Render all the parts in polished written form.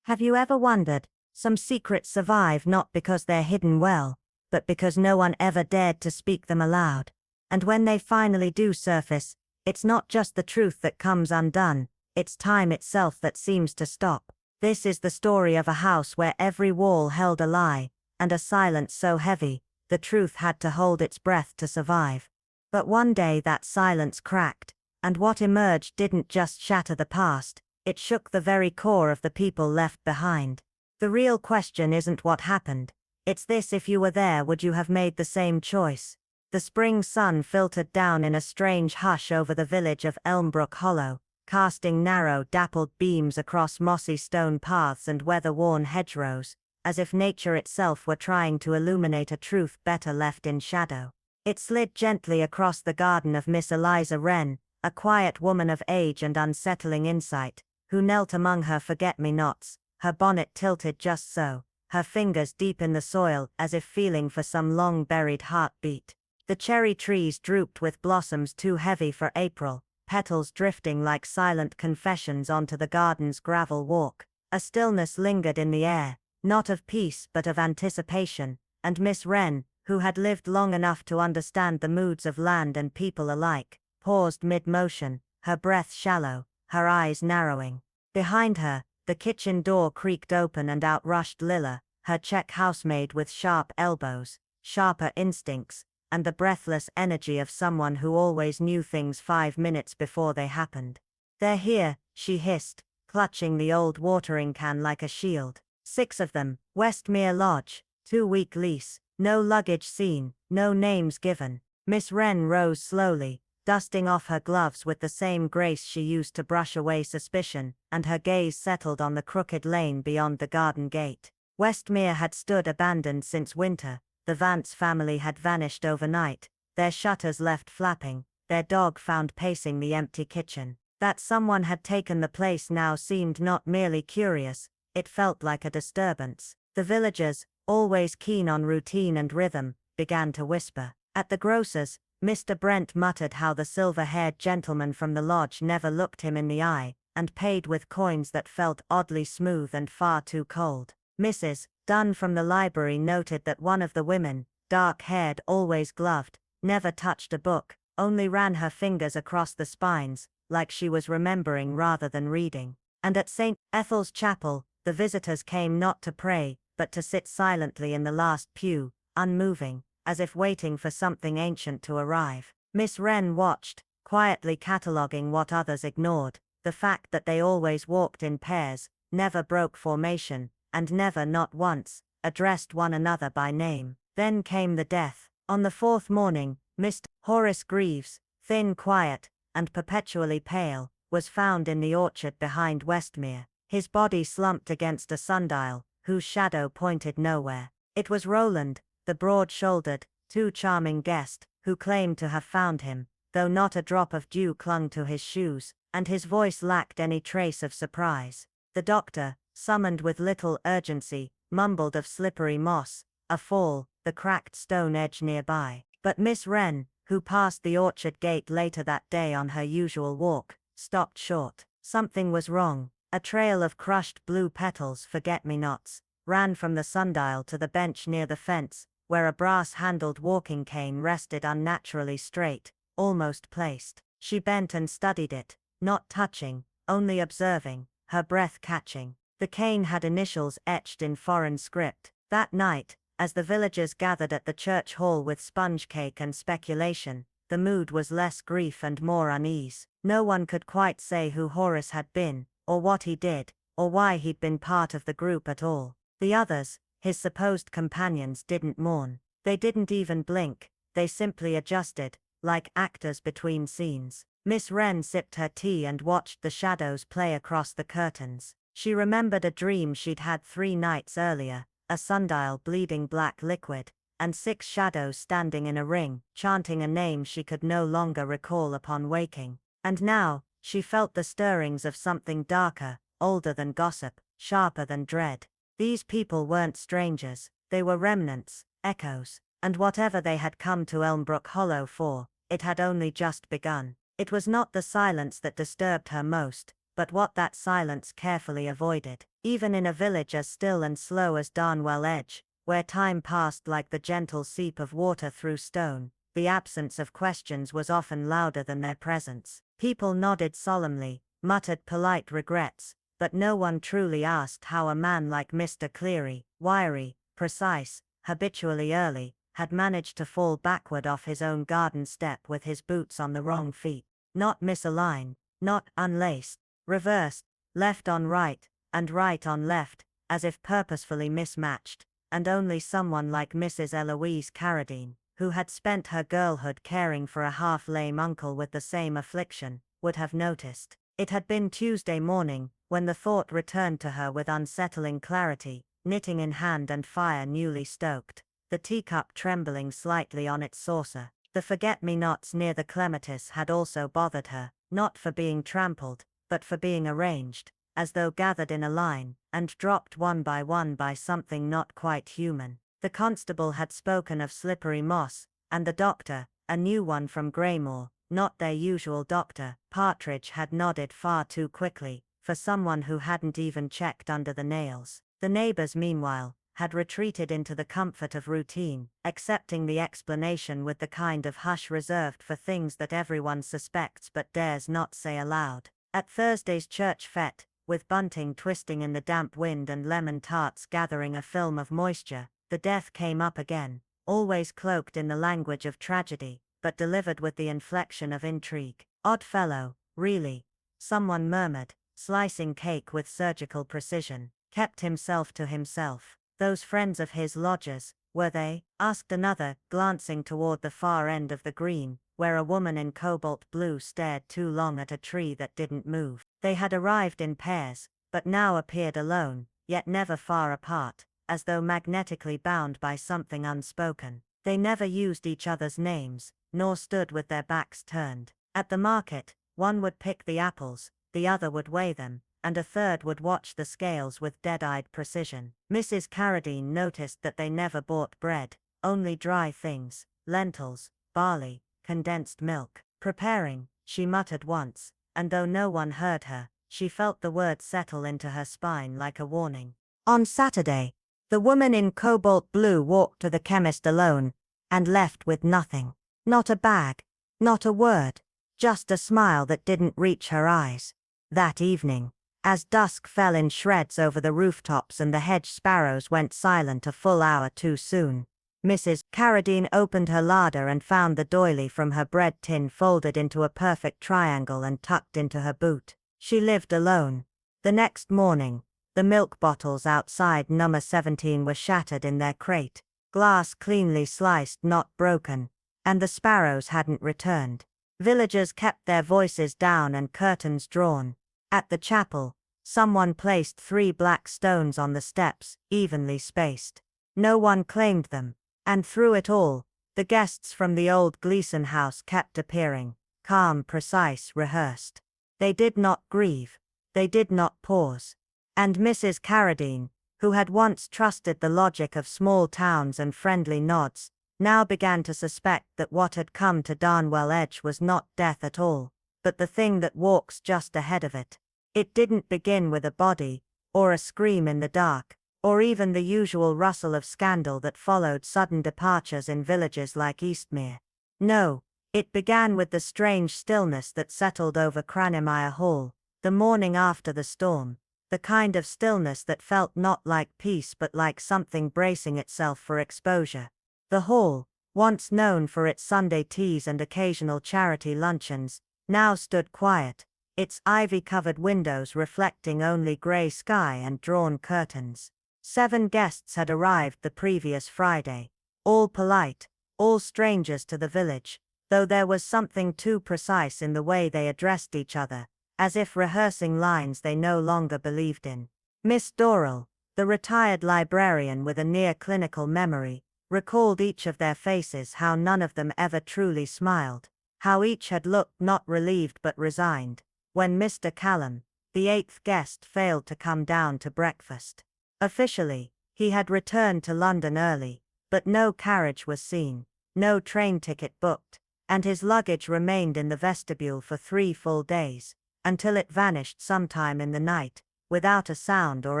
Have you ever wondered, some secrets survive not because they're hidden well, but because no one ever dared to speak them aloud. And when they finally do surface, it's not just the truth that comes undone, it's time itself that seems to stop. This is the story of a house where every wall held a lie, and a silence so heavy, the truth had to hold its breath to survive. But one day that silence cracked, and what emerged didn't just shatter the past, it shook the very core of the people left behind. The real question isn't what happened, it's this: if you were there, would you have made the same choice? The spring sun filtered down in a strange hush over the village of Elmbrook Hollow, casting narrow, dappled beams across mossy stone paths and weather-worn hedgerows, as if nature itself were trying to illuminate a truth better left in shadow. It slid gently across the garden of Miss Eliza Wren, a quiet woman of age and unsettling insight, who knelt among her forget-me-nots, her bonnet tilted just so, her fingers deep in the soil as if feeling for some long-buried heartbeat. The cherry trees drooped with blossoms too heavy for April, petals drifting like silent confessions onto the garden's gravel walk. A stillness lingered in the air, not of peace but of anticipation, and Miss Wren, who had lived long enough to understand the moods of land and people alike, paused mid-motion, her breath shallow, her eyes narrowing. Behind her, the kitchen door creaked open and out rushed Lilla, her Czech housemaid with sharp elbows, sharper instincts, and the breathless energy of someone who always knew things 5 minutes before they happened. "They're here," she hissed, clutching the old watering can like a shield. 6 of them, Westmere Lodge, 2-week lease, no luggage seen, no names given. Miss Wren rose slowly, dusting off her gloves with the same grace she used to brush away suspicion, and her gaze settled on the crooked lane beyond the garden gate. Westmere had stood abandoned since winter. The Vance family had vanished overnight, their shutters left flapping, their dog found pacing the empty kitchen. That someone had taken the place now seemed not merely curious, it felt like a disturbance. The villagers, always keen on routine and rhythm, began to whisper. At the grocer's, Mr. Brent muttered how the silver-haired gentleman from the lodge never looked him in the eye, and paid with coins that felt oddly smooth and far too cold. Mrs. Dunn from the library noted that one of the women, dark-haired, always gloved, never touched a book, only ran her fingers across the spines, like she was remembering rather than reading. And at St. Ethel's Chapel, the visitors came not to pray, but to sit silently in the last pew, unmoving, as if waiting for something ancient to arrive. Miss Wren watched, quietly cataloguing what others ignored, the fact that they always walked in pairs, never broke formation, and never, not once, addressed one another by name. Then came the death. On the 4th morning, Mr. Horace Greaves, thin, quiet, and perpetually pale, was found in the orchard behind Westmere, his body slumped against a sundial, whose shadow pointed nowhere. It was Roland, the broad-shouldered, too charming guest, who claimed to have found him, though not a drop of dew clung to his shoes, and his voice lacked any trace of surprise. The doctor, summoned with little urgency, mumbled of slippery moss, a fall, the cracked stone edge nearby. But Miss Wren, who passed the orchard gate later that day on her usual walk, stopped short. Something was wrong. A trail of crushed blue petals, forget-me-nots, ran from the sundial to the bench near the fence, where a brass-handled walking cane rested unnaturally straight, almost placed. She bent and studied it, not touching, only observing, her breath catching. The cane had initials etched in foreign script. That night, as the villagers gathered at the church hall with sponge cake and speculation, the mood was less grief and more unease. No one could quite say who Horace had been, or what he did, or why he'd been part of the group at all. The others, his supposed companions, didn't mourn. They didn't even blink, they simply adjusted, like actors between scenes. Miss Wren sipped her tea and watched the shadows play across the curtains. She remembered a dream she'd had 3 nights earlier, a sundial bleeding black liquid, and 6 shadows standing in a ring, chanting a name she could no longer recall upon waking. And now, she felt the stirrings of something darker, older than gossip, sharper than dread. These people weren't strangers, they were remnants, echoes, and whatever they had come to Elmbrook Hollow for, it had only just begun. It was not the silence that disturbed her most, but what that silence carefully avoided. Even in a village as still and slow as Darnwell Edge, where time passed like the gentle seep of water through stone, the absence of questions was often louder than their presence. People nodded solemnly, muttered polite regrets, but no one truly asked how a man like Mr. Cleary, wiry, precise, habitually early, had managed to fall backward off his own garden step with his boots on the wrong feet. Not misaligned, not unlaced, reversed, left on right, and right on left, as if purposefully mismatched, and only someone like Mrs. Eloise Carradine, who had spent her girlhood caring for a half-lame uncle with the same affliction, would have noticed. It had been Tuesday morning, when the thought returned to her with unsettling clarity, knitting in hand and fire newly stoked, the teacup trembling slightly on its saucer. The forget-me-nots near the clematis had also bothered her, not for being trampled, but for being arranged, as though gathered in a line, and dropped one by something not quite human. The constable had spoken of slippery moss, and the doctor, a new one from Greymore, not their usual doctor, Partridge had nodded far too quickly, for someone who hadn't even checked under the nails. The neighbors, meanwhile, had retreated into the comfort of routine, accepting the explanation with the kind of hush reserved for things that everyone suspects but dares not say aloud. At Thursday's church fete, with bunting twisting in the damp wind and lemon tarts gathering a film of moisture, the death came up again, always cloaked in the language of tragedy, but delivered with the inflection of intrigue. Odd fellow, really, someone murmured, slicing cake with surgical precision. Kept himself to himself. Those friends of his lodgers, were they? Asked another, glancing toward the far end of the green, where a woman in cobalt blue stared too long at a tree that didn't move. They had arrived in pairs, but now appeared alone, yet never far apart, as though magnetically bound by something unspoken. They never used each other's names, nor stood with their backs turned. At the market, one would pick the apples, the other would weigh them, and a third would watch the scales with dead-eyed precision. Mrs. Carradine noticed that they never bought bread, only dry things, lentils, barley, condensed milk. Preparing, she muttered once, and though no one heard her, she felt the words settle into her spine like a warning. On Saturday, the woman in cobalt blue walked to the chemist alone, and left with nothing. Not a bag, not a word, just a smile that didn't reach her eyes. That evening, as dusk fell in shreds over the rooftops and the hedge sparrows went silent a full hour too soon, Mrs. Carradine opened her larder and found the doily from her bread tin folded into a perfect triangle and tucked into her boot. She lived alone. The next morning, the milk bottles outside number 17 were shattered in their crate, glass cleanly sliced, not broken, and the sparrows hadn't returned. Villagers kept their voices down and curtains drawn. At the chapel, someone placed 3 black stones on the steps, evenly spaced. No one claimed them, and through it all, the guests from the old Gleason house kept appearing, calm, precise, rehearsed. They did not grieve, they did not pause. And Mrs. Carradine, who had once trusted the logic of small towns and friendly nods, now began to suspect that what had come to Darnwell Edge was not death at all, but the thing that walks just ahead of it. It didn't begin with a body, or a scream in the dark, or even the usual rustle of scandal that followed sudden departures in villages like Eastmere. No, it began with the strange stillness that settled over Cranmere Hall, the morning after the storm, the kind of stillness that felt not like peace but like something bracing itself for exposure. The hall, once known for its Sunday teas and occasional charity luncheons, now stood quiet, its ivy-covered windows reflecting only grey sky and drawn curtains. 7 guests had arrived the previous Friday, all polite, all strangers to the village, though there was something too precise in the way they addressed each other, as if rehearsing lines they no longer believed in. Miss Dorrell, the retired librarian with a near-clinical memory, recalled each of their faces, how none of them ever truly smiled, how each had looked not relieved but resigned, when Mr. Callum, the 8th guest, failed to come down to breakfast. Officially, he had returned to London early, but no carriage was seen, no train ticket booked, and his luggage remained in the vestibule for 3 full days. until it vanished sometime in the night, without a sound or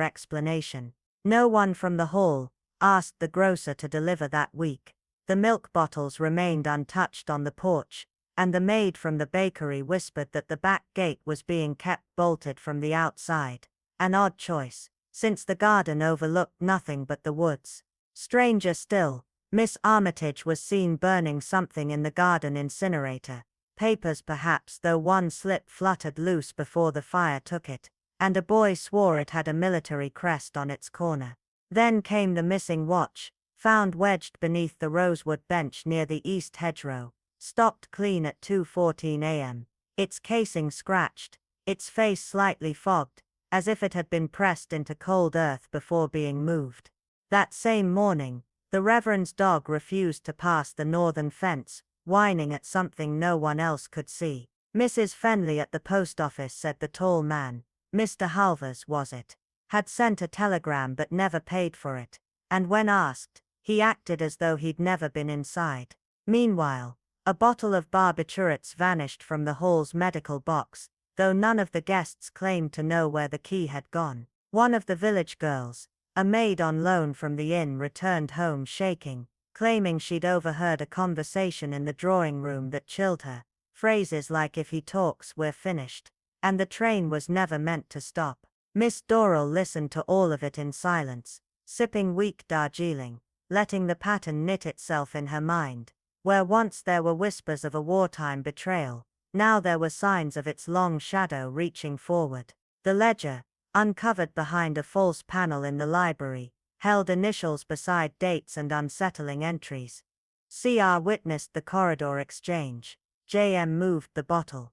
explanation. No one from the hall asked the grocer to deliver that week. The milk bottles remained untouched on the porch, and the maid from the bakery whispered that the back gate was being kept bolted from the outside. An odd choice, since the garden overlooked nothing but the woods. Stranger still, Miss Armitage was seen burning something in the garden incinerator. Papers perhaps, though one slip fluttered loose before the fire took it, and a boy swore it had a military crest on its corner. Then came the missing watch, found wedged beneath the rosewood bench near the east hedgerow, stopped clean at 2:14 a.m., its casing scratched, its face slightly fogged, as if it had been pressed into cold earth before being moved. That same morning, the Reverend's dog refused to pass the northern fence, whining at something no one else could see. Mrs. Fenley at the post office said the tall man, Mr. Halvers was it, had sent a telegram but never paid for it, and when asked, he acted as though he'd never been inside. Meanwhile, a bottle of barbiturates vanished from the hall's medical box, though none of the guests claimed to know where the key had gone. One of the village girls, a maid on loan from the inn, returned home shaking, claiming she'd overheard a conversation in the drawing room that chilled her, phrases like "if he talks, we're finished," and "the train was never meant to stop." Miss Dorrell listened to all of it in silence, sipping weak Darjeeling, letting the pattern knit itself in her mind. Where once there were whispers of a wartime betrayal, now there were signs of its long shadow reaching forward. The ledger, uncovered behind a false panel in the library, held initials beside dates and unsettling entries. CR witnessed the corridor exchange. JM moved the bottle.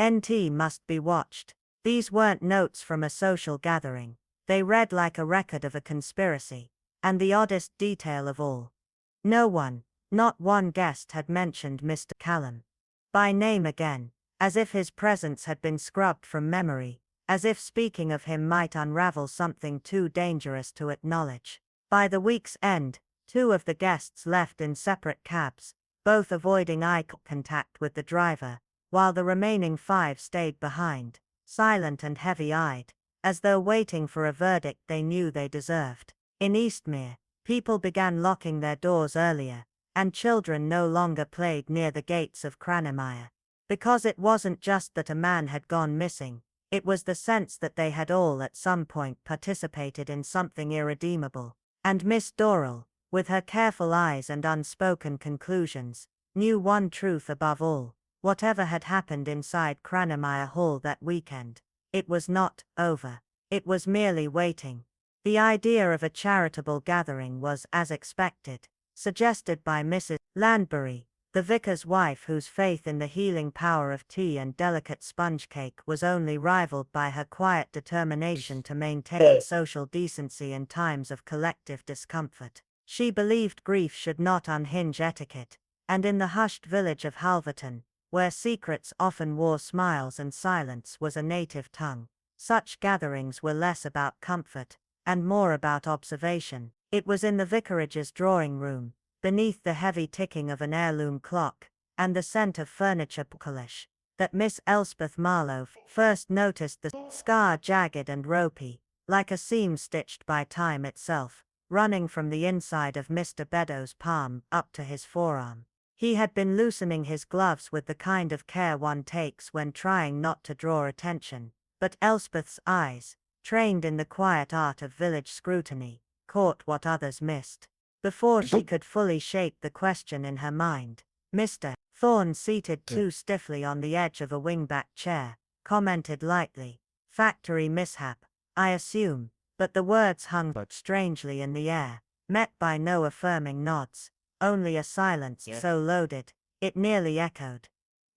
NT must be watched. These weren't notes from a social gathering. They read like a record of a conspiracy. And the oddest detail of all. No one, not one guest, had mentioned Mr. Callum by name again, as if his presence had been scrubbed from memory, as if speaking of him might unravel something too dangerous to acknowledge. By the week's end, 2 of the guests left in separate cabs, both avoiding eye contact with the driver, while the remaining 5 stayed behind, silent and heavy-eyed, as though waiting for a verdict they knew they deserved. In Eastmere, people began locking their doors earlier, and children no longer played near the gates of Cranmere. Because it wasn't just that a man had gone missing, it was the sense that they had all at some point participated in something irredeemable. And Miss Dorrell, with her careful eyes and unspoken conclusions, knew one truth above all: whatever had happened inside Cranmere Hall that weekend, it was not over. It was merely waiting. The idea of a charitable gathering was, as expected, suggested by Mrs. Landbury, the vicar's wife, whose faith in the healing power of tea and delicate sponge cake was only rivaled by her quiet determination to maintain social decency in times of collective discomfort. She believed grief should not unhinge etiquette, and in the hushed village of Halverton, where secrets often wore smiles and silence was a native tongue, such gatherings were less about comfort and more about observation. It was in the vicarage's drawing room, beneath the heavy ticking of an heirloom clock, and the scent of furniture polish, that Miss Elspeth Marlowe first noticed the scar, jagged and ropey, like a seam stitched by time itself, running from the inside of Mr. Beddoes' palm up to his forearm. He had been loosening his gloves with the kind of care one takes when trying not to draw attention, but Elspeth's eyes, trained in the quiet art of village scrutiny, caught what others missed. Before she could fully shape the question in her mind, Mr. Thorne, seated too stiffly on the edge of a wingback chair, commented lightly, "Factory mishap, I assume," but the words hung strangely in the air, met by no affirming nods, only a silence so loaded, it nearly echoed.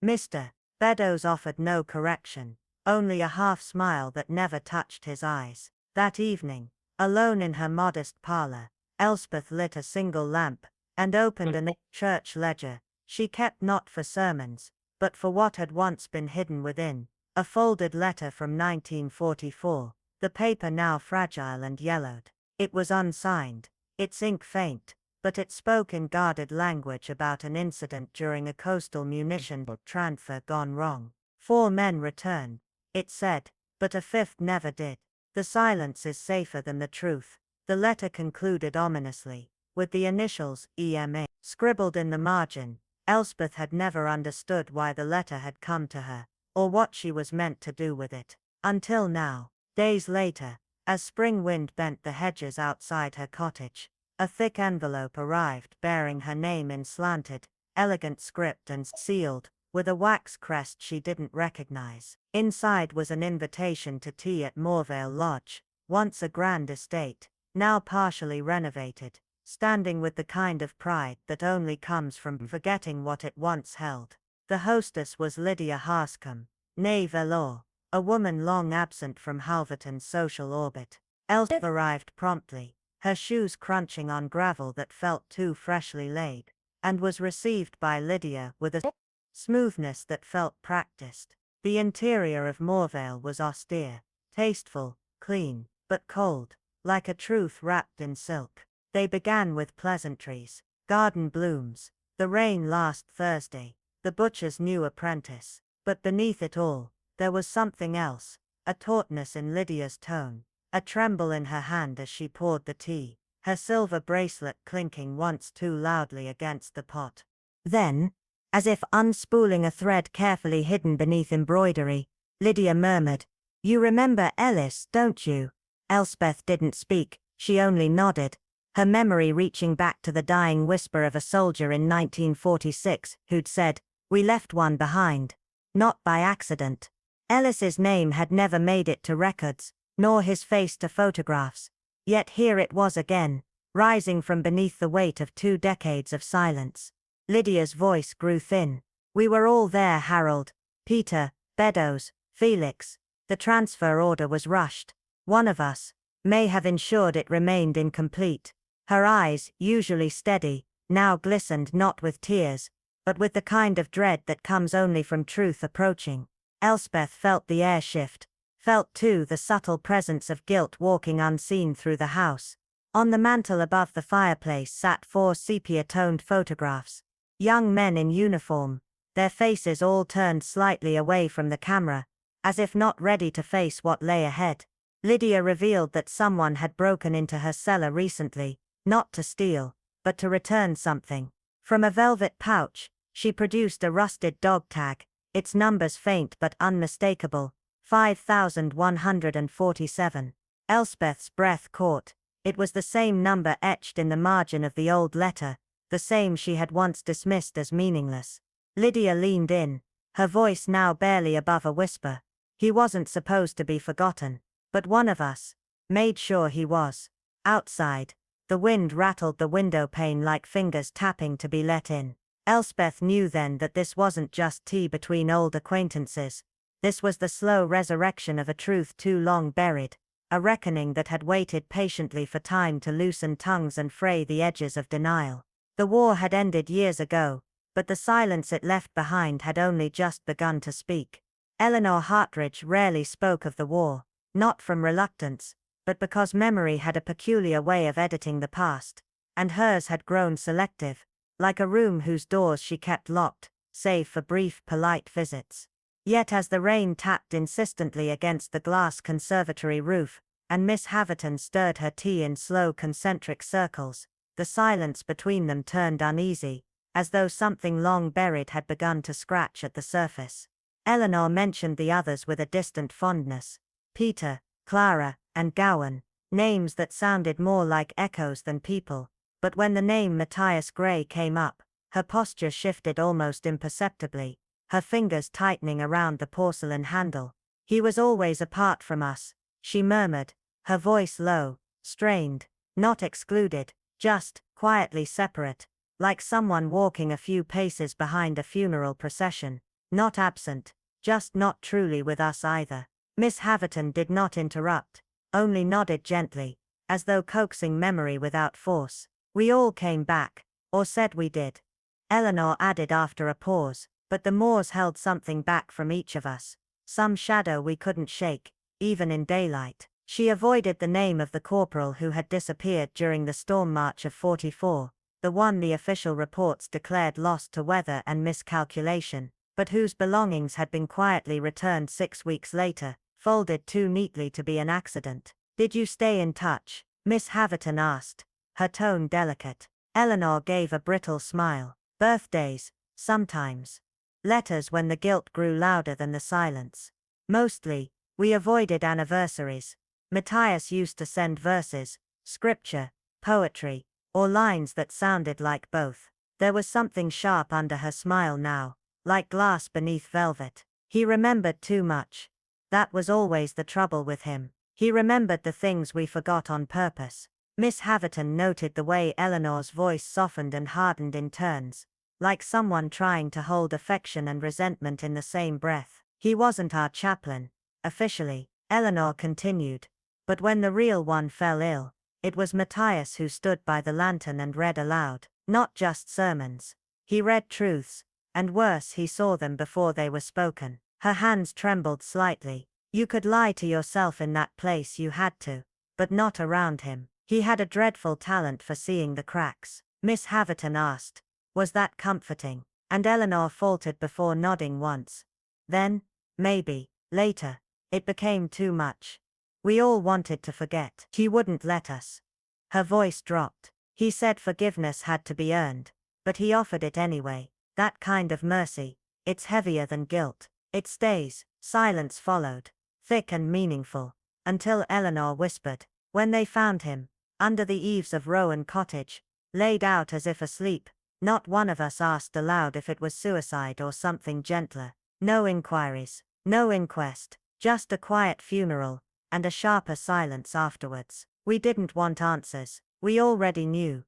Mr. Beddoes offered no correction, only a half-smile that never touched his eyes. That evening, alone in her modest parlor, Elspeth lit a single lamp, and opened a church ledger. She kept not for sermons, but for what had once been hidden within, a folded letter from 1944, the paper now fragile and yellowed. It was unsigned, its ink faint, but it spoke in guarded language about an incident during a coastal munition transfer gone wrong. 4 men returned, it said, but a fifth never did. The silence is safer than the truth. The letter concluded ominously, with the initials EMA scribbled in the margin. Elspeth had never understood why the letter had come to her, or what she was meant to do with it. Until now. Days later, as spring wind bent the hedges outside her cottage, a thick envelope arrived bearing her name in slanted, elegant script and sealed, with a wax crest she didn't recognize. Inside was an invitation to tea at Morvale Lodge, once a grand estate, now partially renovated, standing with the kind of pride that only comes from forgetting what it once held. The hostess was Lydia Harscombe, née Velour, a woman long absent from Halverton's social orbit. Elspeth arrived promptly, her shoes crunching on gravel that felt too freshly laid, and was received by Lydia with a smoothness that felt practiced. The interior of Morvale was austere, tasteful, clean, but cold, like a truth wrapped in silk. They began with pleasantries, garden blooms, the rain last Thursday, the butcher's new apprentice. But beneath it all, there was something else, a tautness in Lydia's tone, a tremble in her hand as she poured the tea, her silver bracelet clinking once too loudly against the pot. Then, as if unspooling a thread carefully hidden beneath embroidery, Lydia murmured, "You remember Ellis, don't you?" Elspeth didn't speak, she only nodded, her memory reaching back to the dying whisper of a soldier in 1946 who'd said, "We left one behind." Not by accident. Ellis's name had never made it to records, nor his face to photographs. Yet here it was again, rising from beneath the weight of 2 decades of silence. Lydia's voice grew thin. "We were all there, Harold, Peter, Beddoes, Felix. The transfer order was rushed. One of us may have ensured it remained incomplete." Her eyes, usually steady, now glistened not with tears, but with the kind of dread that comes only from truth approaching. Elspeth felt the air shift, felt too the subtle presence of guilt walking unseen through the house. On the mantel above the fireplace sat 4 sepia-toned photographs. Young men in uniform, their faces all turned slightly away from the camera, as if not ready to face what lay ahead. Lydia revealed that someone had broken into her cellar recently, not to steal, but to return something. From a velvet pouch, she produced a rusted dog tag, its numbers faint but unmistakable, 5147. Elspeth's breath caught. It was the same number etched in the margin of the old letter, the same she had once dismissed as meaningless. Lydia leaned in, her voice now barely above a whisper. "He wasn't supposed to be forgotten, but one of us made sure he was." Outside, the wind rattled the window pane like fingers tapping to be let in. Elspeth knew then that this wasn't just tea between old acquaintances. This was the slow resurrection of a truth too long buried, a reckoning that had waited patiently for time to loosen tongues and fray the edges of denial. The war had ended years ago, but the silence it left behind had only just begun to speak. Eleanor Hartridge rarely spoke of the war, not from reluctance, but because memory had a peculiar way of editing the past, and hers had grown selective, like a room whose doors she kept locked, save for brief polite visits. Yet as the rain tapped insistently against the glass conservatory roof, and Miss Haverton stirred her tea in slow concentric circles, the silence between them turned uneasy, as though something long buried had begun to scratch at the surface. Eleanor mentioned the others with a distant fondness. Peter, Clara, and Gowan, names that sounded more like echoes than people, but when the name Matthias Gray came up, her posture shifted almost imperceptibly, her fingers tightening around the porcelain handle. "He was always apart from us," she murmured, her voice low, strained, not excluded, just quietly separate, like someone walking a few paces behind a funeral procession, not absent, just not truly with us either. Miss Haverton did not interrupt, only nodded gently, as though coaxing memory without force. "We all came back, or said we did," Eleanor added after a pause, "but the Moors held something back from each of us, some shadow we couldn't shake, even in daylight." She avoided the name of the corporal who had disappeared during the storm march of '44, the one the official reports declared lost to weather and miscalculation, but whose belongings had been quietly returned 6 weeks later, folded too neatly to be an accident. "Did you stay in touch?" Miss Haverton asked, her tone delicate. Eleanor gave a brittle smile. "Birthdays, sometimes. Letters when the guilt grew louder than the silence. Mostly, we avoided anniversaries. Matthias used to send verses, scripture, poetry, or lines that sounded like both." There was something sharp under her smile now, like glass beneath velvet. "He remembered too much. That was always the trouble with him. He remembered the things we forgot on purpose." Miss Haverton noted the way Eleanor's voice softened and hardened in turns, like someone trying to hold affection and resentment in the same breath. "He wasn't our chaplain, officially," Eleanor continued, "but when the real one fell ill, it was Matthias who stood by the lantern and read aloud. Not just sermons. He read truths, and worse, he saw them before they were spoken." Her hands trembled slightly. "You could lie to yourself in that place, you had to, but not around him. He had a dreadful talent for seeing the cracks." Miss Haverton asked, "Was that comforting?" And Eleanor faltered before nodding once. "Then, maybe, later, it became too much. We all wanted to forget. He wouldn't let us." Her voice dropped. "He said forgiveness had to be earned, but he offered it anyway. That kind of mercy, it's heavier than guilt. It stays." Silence followed, thick and meaningful, until Eleanor whispered, "When they found him, under the eaves of Rowan Cottage, laid out as if asleep, not one of us asked aloud if it was suicide or something gentler. No inquiries, no inquest, just a quiet funeral, and a sharper silence afterwards. We didn't want answers, we already knew."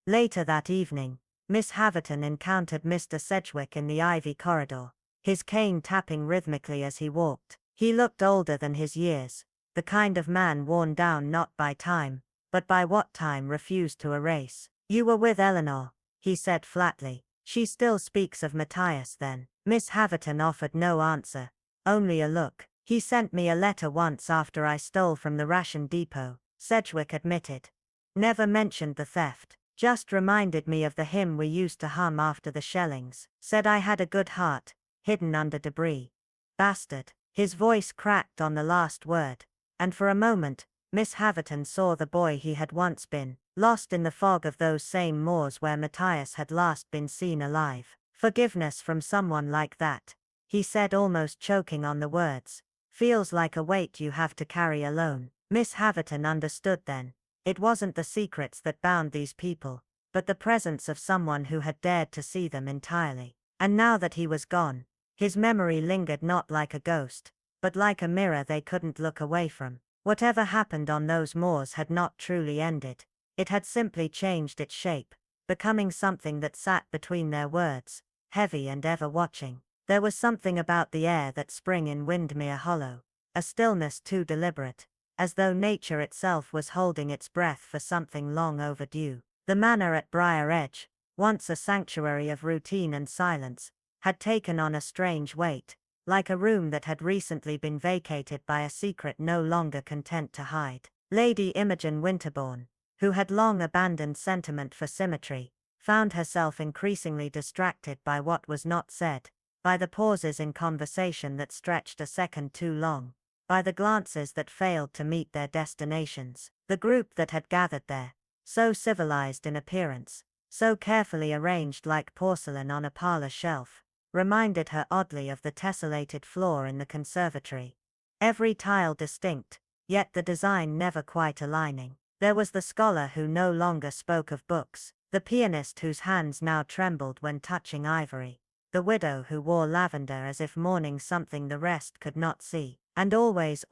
Later that evening, Miss Haverton encountered Mr. Sedgwick in the ivy corridor, his cane tapping rhythmically as he walked. He looked older than his years, the kind of man worn down not by time, but by what time refused to erase. "You were with Eleanor," he said flatly. "She still speaks of Matthias then?" Miss Haverton offered no answer, only a look. "He sent me a letter once after I stole from the ration depot," Sedgwick admitted. "Never mentioned the theft. Just reminded me of the hymn we used to hum after the shellings. Said I had a good heart, hidden under debris. Bastard." His voice cracked on the last word, and for a moment, Miss Haverton saw the boy he had once been, lost in the fog of those same moors where Matthias had last been seen alive. "Forgiveness from someone like that," he said, almost choking on the words, "feels like a weight you have to carry alone." Miss Haverton understood then. It wasn't the secrets that bound these people, but the presence of someone who had dared to see them entirely. And now that he was gone, his memory lingered not like a ghost, but like a mirror they couldn't look away from. Whatever happened on those moors had not truly ended. It had simply changed its shape, becoming something that sat between their words, heavy and ever watching. There was something about the air that spring in Windmere Hollow, a stillness too deliberate, as though nature itself was holding its breath for something long overdue. The manor at Briar Edge, once a sanctuary of routine and silence, had taken on a strange weight, like a room that had recently been vacated by a secret no longer content to hide. Lady Imogen Winterbourne, who had long abandoned sentiment for symmetry, found herself increasingly distracted by what was not said, by the pauses in conversation that stretched a second too long, by the glances that failed to meet their destinations. The group that had gathered there, so civilized in appearance, so carefully arranged like porcelain on a parlor shelf, reminded her oddly of the tessellated floor in the conservatory. Every tile distinct, yet the design never quite aligning. There was the scholar who no longer spoke of books, the pianist whose hands now trembled when touching ivory, the widow who wore lavender as if mourning something the rest could not see, and always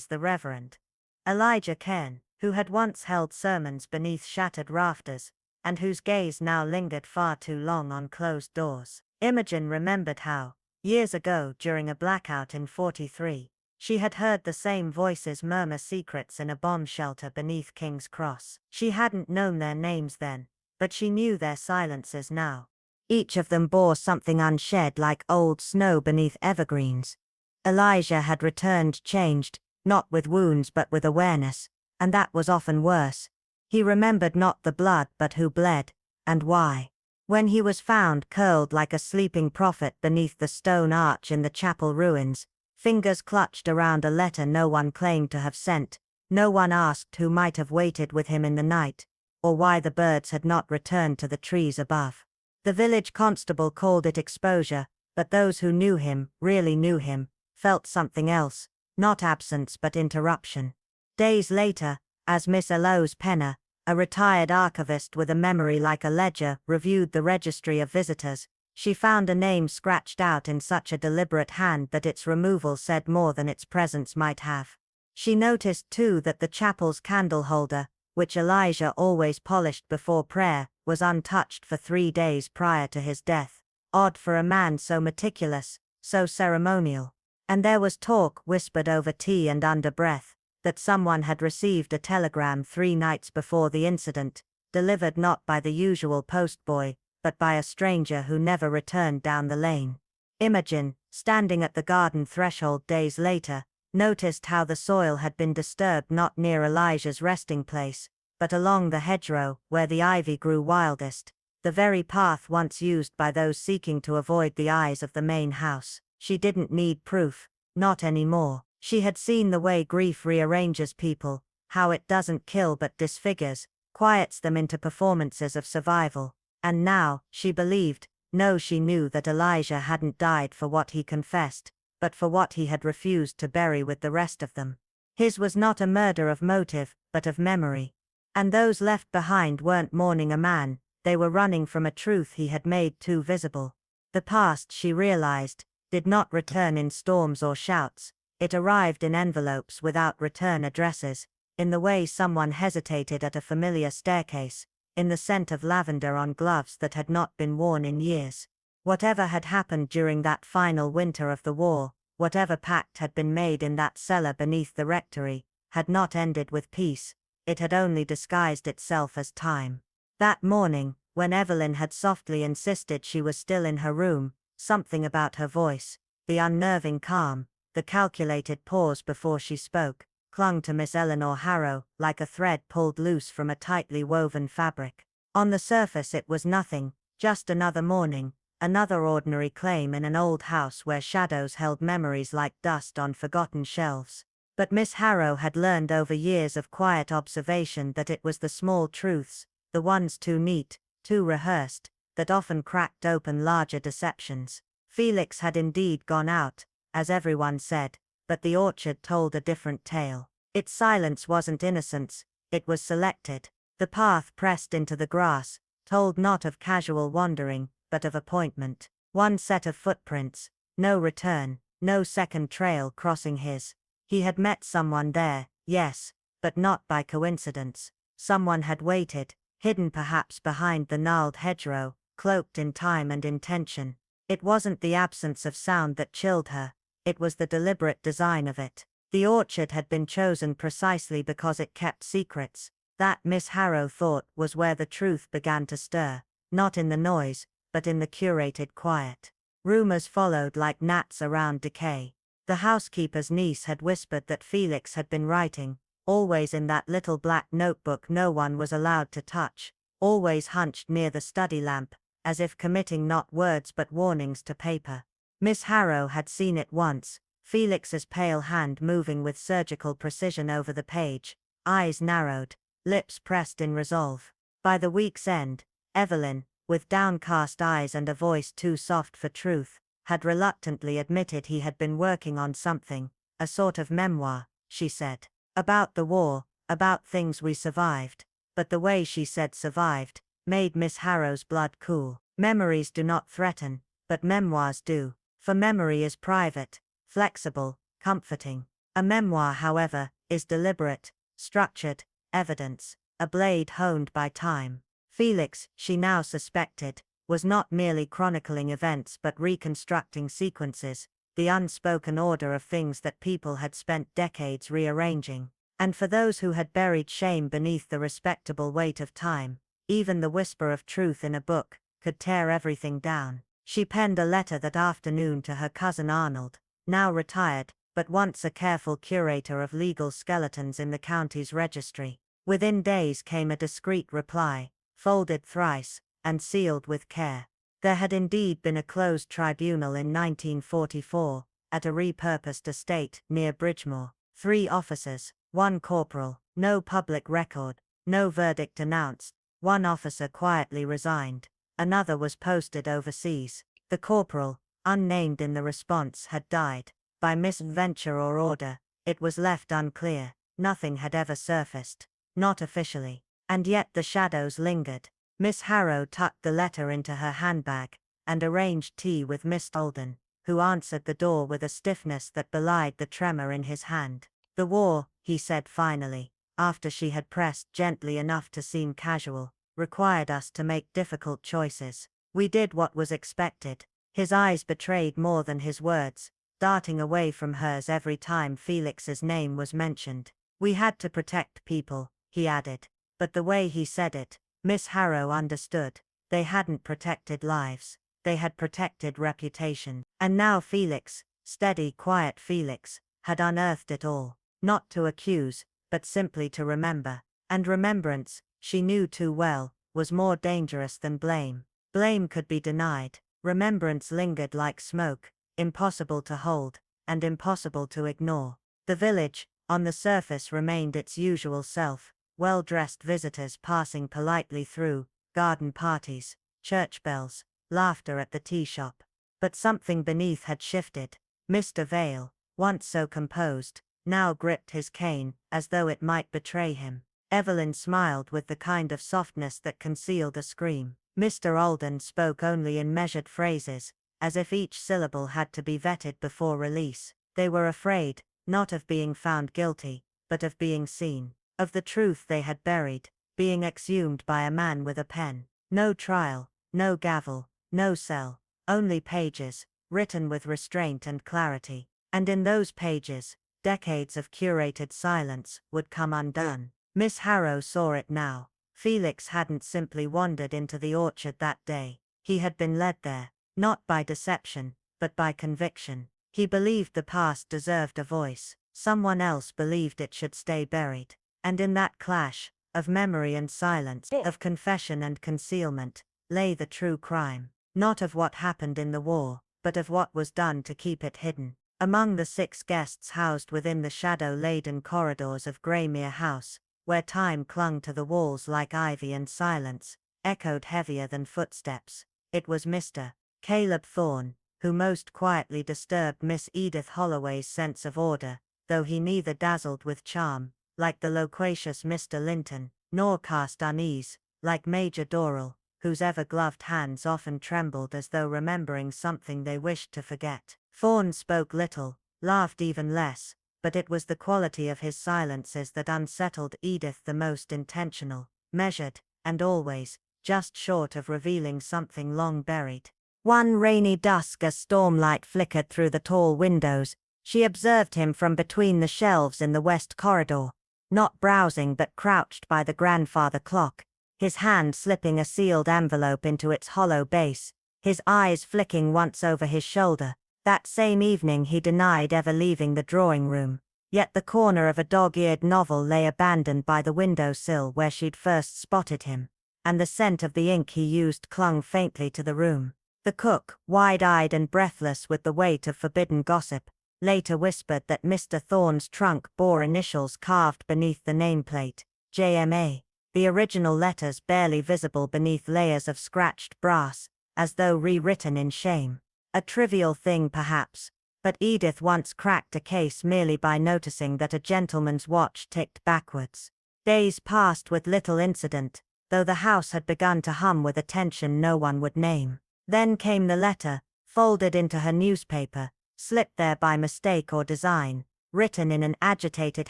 the Reverend Elijah Cairn, who had once held sermons beneath shattered rafters, and whose gaze now lingered far too long on closed doors. Imogen remembered how, years ago during a blackout in 43, she had heard the same voices murmur secrets in a bomb shelter beneath King's Cross. She hadn't known their names then, but she knew their silences now. Each of them bore something unshed like old snow beneath evergreens. Elijah had returned changed, not with wounds but with awareness, and that was often worse. He remembered not the blood but who bled, and why. When he was found curled like a sleeping prophet beneath the stone arch in the chapel ruins, fingers clutched around a letter no one claimed to have sent, no one asked who might have waited with him in the night, or why the birds had not returned to the trees above. The village constable called it exposure, but those who knew him, really knew him, felt something else, not absence but interruption. Days later, as Miss Eloise Penner, a retired archivist with a memory like a ledger, reviewed the registry of visitors, she found a name scratched out in such a deliberate hand that its removal said more than its presence might have. She noticed too that the chapel's candle holder, which Elijah always polished before prayer, was untouched for 3 days prior to his death. Odd for a man so meticulous, so ceremonial. And there was talk, whispered over tea and under breath, that someone had received a telegram 3 nights before the incident, delivered not by the usual postboy, but by a stranger who never returned down the lane. Imogen, standing at the garden threshold days later, noticed how the soil had been disturbed not near Elijah's resting place, but along the hedgerow, where the ivy grew wildest, the very path once used by those seeking to avoid the eyes of the main house. She didn't need proof, not anymore. She had seen the way grief rearranges people, how it doesn't kill but disfigures, quiets them into performances of survival, and now, she believed, no, she knew that Elijah hadn't died for what he confessed, but for what he had refused to bury with the rest of them. His was not a murder of motive, but of memory. And those left behind weren't mourning a man, they were running from a truth he had made too visible. The past, she realized, did not return in storms or shouts, it arrived in envelopes without return addresses, in the way someone hesitated at a familiar staircase, in the scent of lavender on gloves that had not been worn in years. Whatever had happened during that final winter of the war, whatever pact had been made in that cellar beneath the rectory, had not ended with peace, it had only disguised itself as time. That morning, when Evelyn had softly insisted she was still in her room, something about her voice, the unnerving calm, the calculated pause before she spoke, clung to Miss Eleanor Harrow like a thread pulled loose from a tightly woven fabric. On the surface it was nothing, just another morning, another ordinary claim in an old house where shadows held memories like dust on forgotten shelves. But Miss Harrow had learned over years of quiet observation that it was the small truths, the ones too neat, too rehearsed, that often cracked open larger deceptions. Felix had indeed gone out, as everyone said, but the orchard told a different tale. Its silence wasn't innocence, it was selected. The path pressed into the grass, told not of casual wandering, but of appointment. One set of footprints, no return, no second trail crossing his. He had met someone there, yes, but not by coincidence. Someone had waited, hidden perhaps behind the gnarled hedgerow, cloaked in time and intention. It wasn't the absence of sound that chilled her, it was the deliberate design of it. The orchard had been chosen precisely because it kept secrets. That, Miss Harrow thought, was where the truth began to stir, not in the noise, but in the curated quiet. Rumors followed like gnats around decay. The housekeeper's niece had whispered that Felix had been writing, always in that little black notebook no one was allowed to touch, always hunched near the study lamp, as if committing not words but warnings to paper. Miss Harrow had seen it once, Felix's pale hand moving with surgical precision over the page, eyes narrowed, lips pressed in resolve. By the week's end, Evelyn, with downcast eyes and a voice too soft for truth, had reluctantly admitted he had been working on something, a sort of memoir, she said. About the war, about things we survived. But the way she said survived, made Miss Harrow's blood cool. Memories do not threaten, but memoirs do. For memory is private, flexible, comforting. A memoir, however, is deliberate, structured, evidence, a blade honed by time. Felix, she now suspected, was not merely chronicling events but reconstructing sequences, the unspoken order of things that people had spent decades rearranging. And for those who had buried shame beneath the respectable weight of time, even the whisper of truth in a book could tear everything down. She penned a letter that afternoon to her cousin Arnold, now retired, but once a careful curator of legal skeletons in the county's registry. Within days came a discreet reply, folded thrice, and sealed with care. There had indeed been a closed tribunal in 1944, at a repurposed estate near Bridgemore. 3 officers, 1 corporal, no public record, no verdict announced. 1 officer quietly resigned. Another was posted overseas. The corporal, unnamed in the response, had died. By misadventure or order, it was left unclear. Nothing had ever surfaced. Not officially. And yet the shadows lingered. Miss Harrow tucked the letter into her handbag, and arranged tea with Mr. Alden, who answered the door with a stiffness that belied the tremor in his hand. "The war," he said finally, after she had pressed gently enough to seem casual, "required us to make difficult choices. We did what was expected." His eyes betrayed more than his words, darting away from hers every time Felix's name was mentioned. "We had to protect people," he added. But the way he said it, Miss Harrow understood. They hadn't protected lives. They had protected reputation. And now Felix, steady, quiet Felix, had unearthed it all. Not to accuse, but simply to remember. And remembrance, she knew too well, was more dangerous than blame. Blame could be denied. Remembrance lingered like smoke, impossible to hold, and impossible to ignore. The village, on the surface, remained its usual self. Well-dressed visitors passing politely through, garden parties, church bells, laughter at the tea shop. But something beneath had shifted. Mr. Vale, once so composed, now gripped his cane, as though it might betray him. Evelyn smiled with the kind of softness that concealed a scream. Mr. Alden spoke only in measured phrases, as if each syllable had to be vetted before release. They were afraid, not of being found guilty, but of being seen. Of the truth they had buried, being exhumed by a man with a pen. No trial, no gavel, no cell, only pages, written with restraint and clarity. And in those pages, decades of curated silence would come undone. Miss Harrow saw it now. Felix hadn't simply wandered into the orchard that day. He had been led there, not by deception, but by conviction. He believed the past deserved a voice. Someone else believed it should stay buried. And in that clash, of memory and silence, of confession and concealment, lay the true crime. Not of what happened in the war, but of what was done to keep it hidden. Among the 6 guests housed within the shadow-laden corridors of Greymere House, where time clung to the walls like ivy and silence echoed heavier than footsteps, it was Mr. Caleb Thorne, who most quietly disturbed Miss Edith Holloway's sense of order, though he neither dazzled with charm, like the loquacious Mr. Linton, nor cast unease, like Major Doral, whose ever-gloved hands often trembled as though remembering something they wished to forget. Thorne spoke little, laughed even less, but it was the quality of his silences that unsettled Edith the most. Intentional, measured, and always, just short of revealing something long buried. One rainy dusk as stormlight flickered through the tall windows, she observed him from between the shelves in the west corridor. Not browsing but crouched by the grandfather clock, his hand slipping a sealed envelope into its hollow base, his eyes flicking once over his shoulder. That same evening he denied ever leaving the drawing room, yet the corner of a dog-eared novel lay abandoned by the window-sill where she'd first spotted him, and the scent of the ink he used clung faintly to the room. The cook, wide-eyed and breathless with the weight of forbidden gossip, later whispered that Mr. Thorne's trunk bore initials carved beneath the nameplate, JMA, the original letters barely visible beneath layers of scratched brass, as though rewritten in shame. A trivial thing perhaps, but Edith once cracked a case merely by noticing that a gentleman's watch ticked backwards. Days passed with little incident, though the house had begun to hum with a tension no one would name. Then came the letter, folded into her newspaper, slipped there by mistake or design, written in an agitated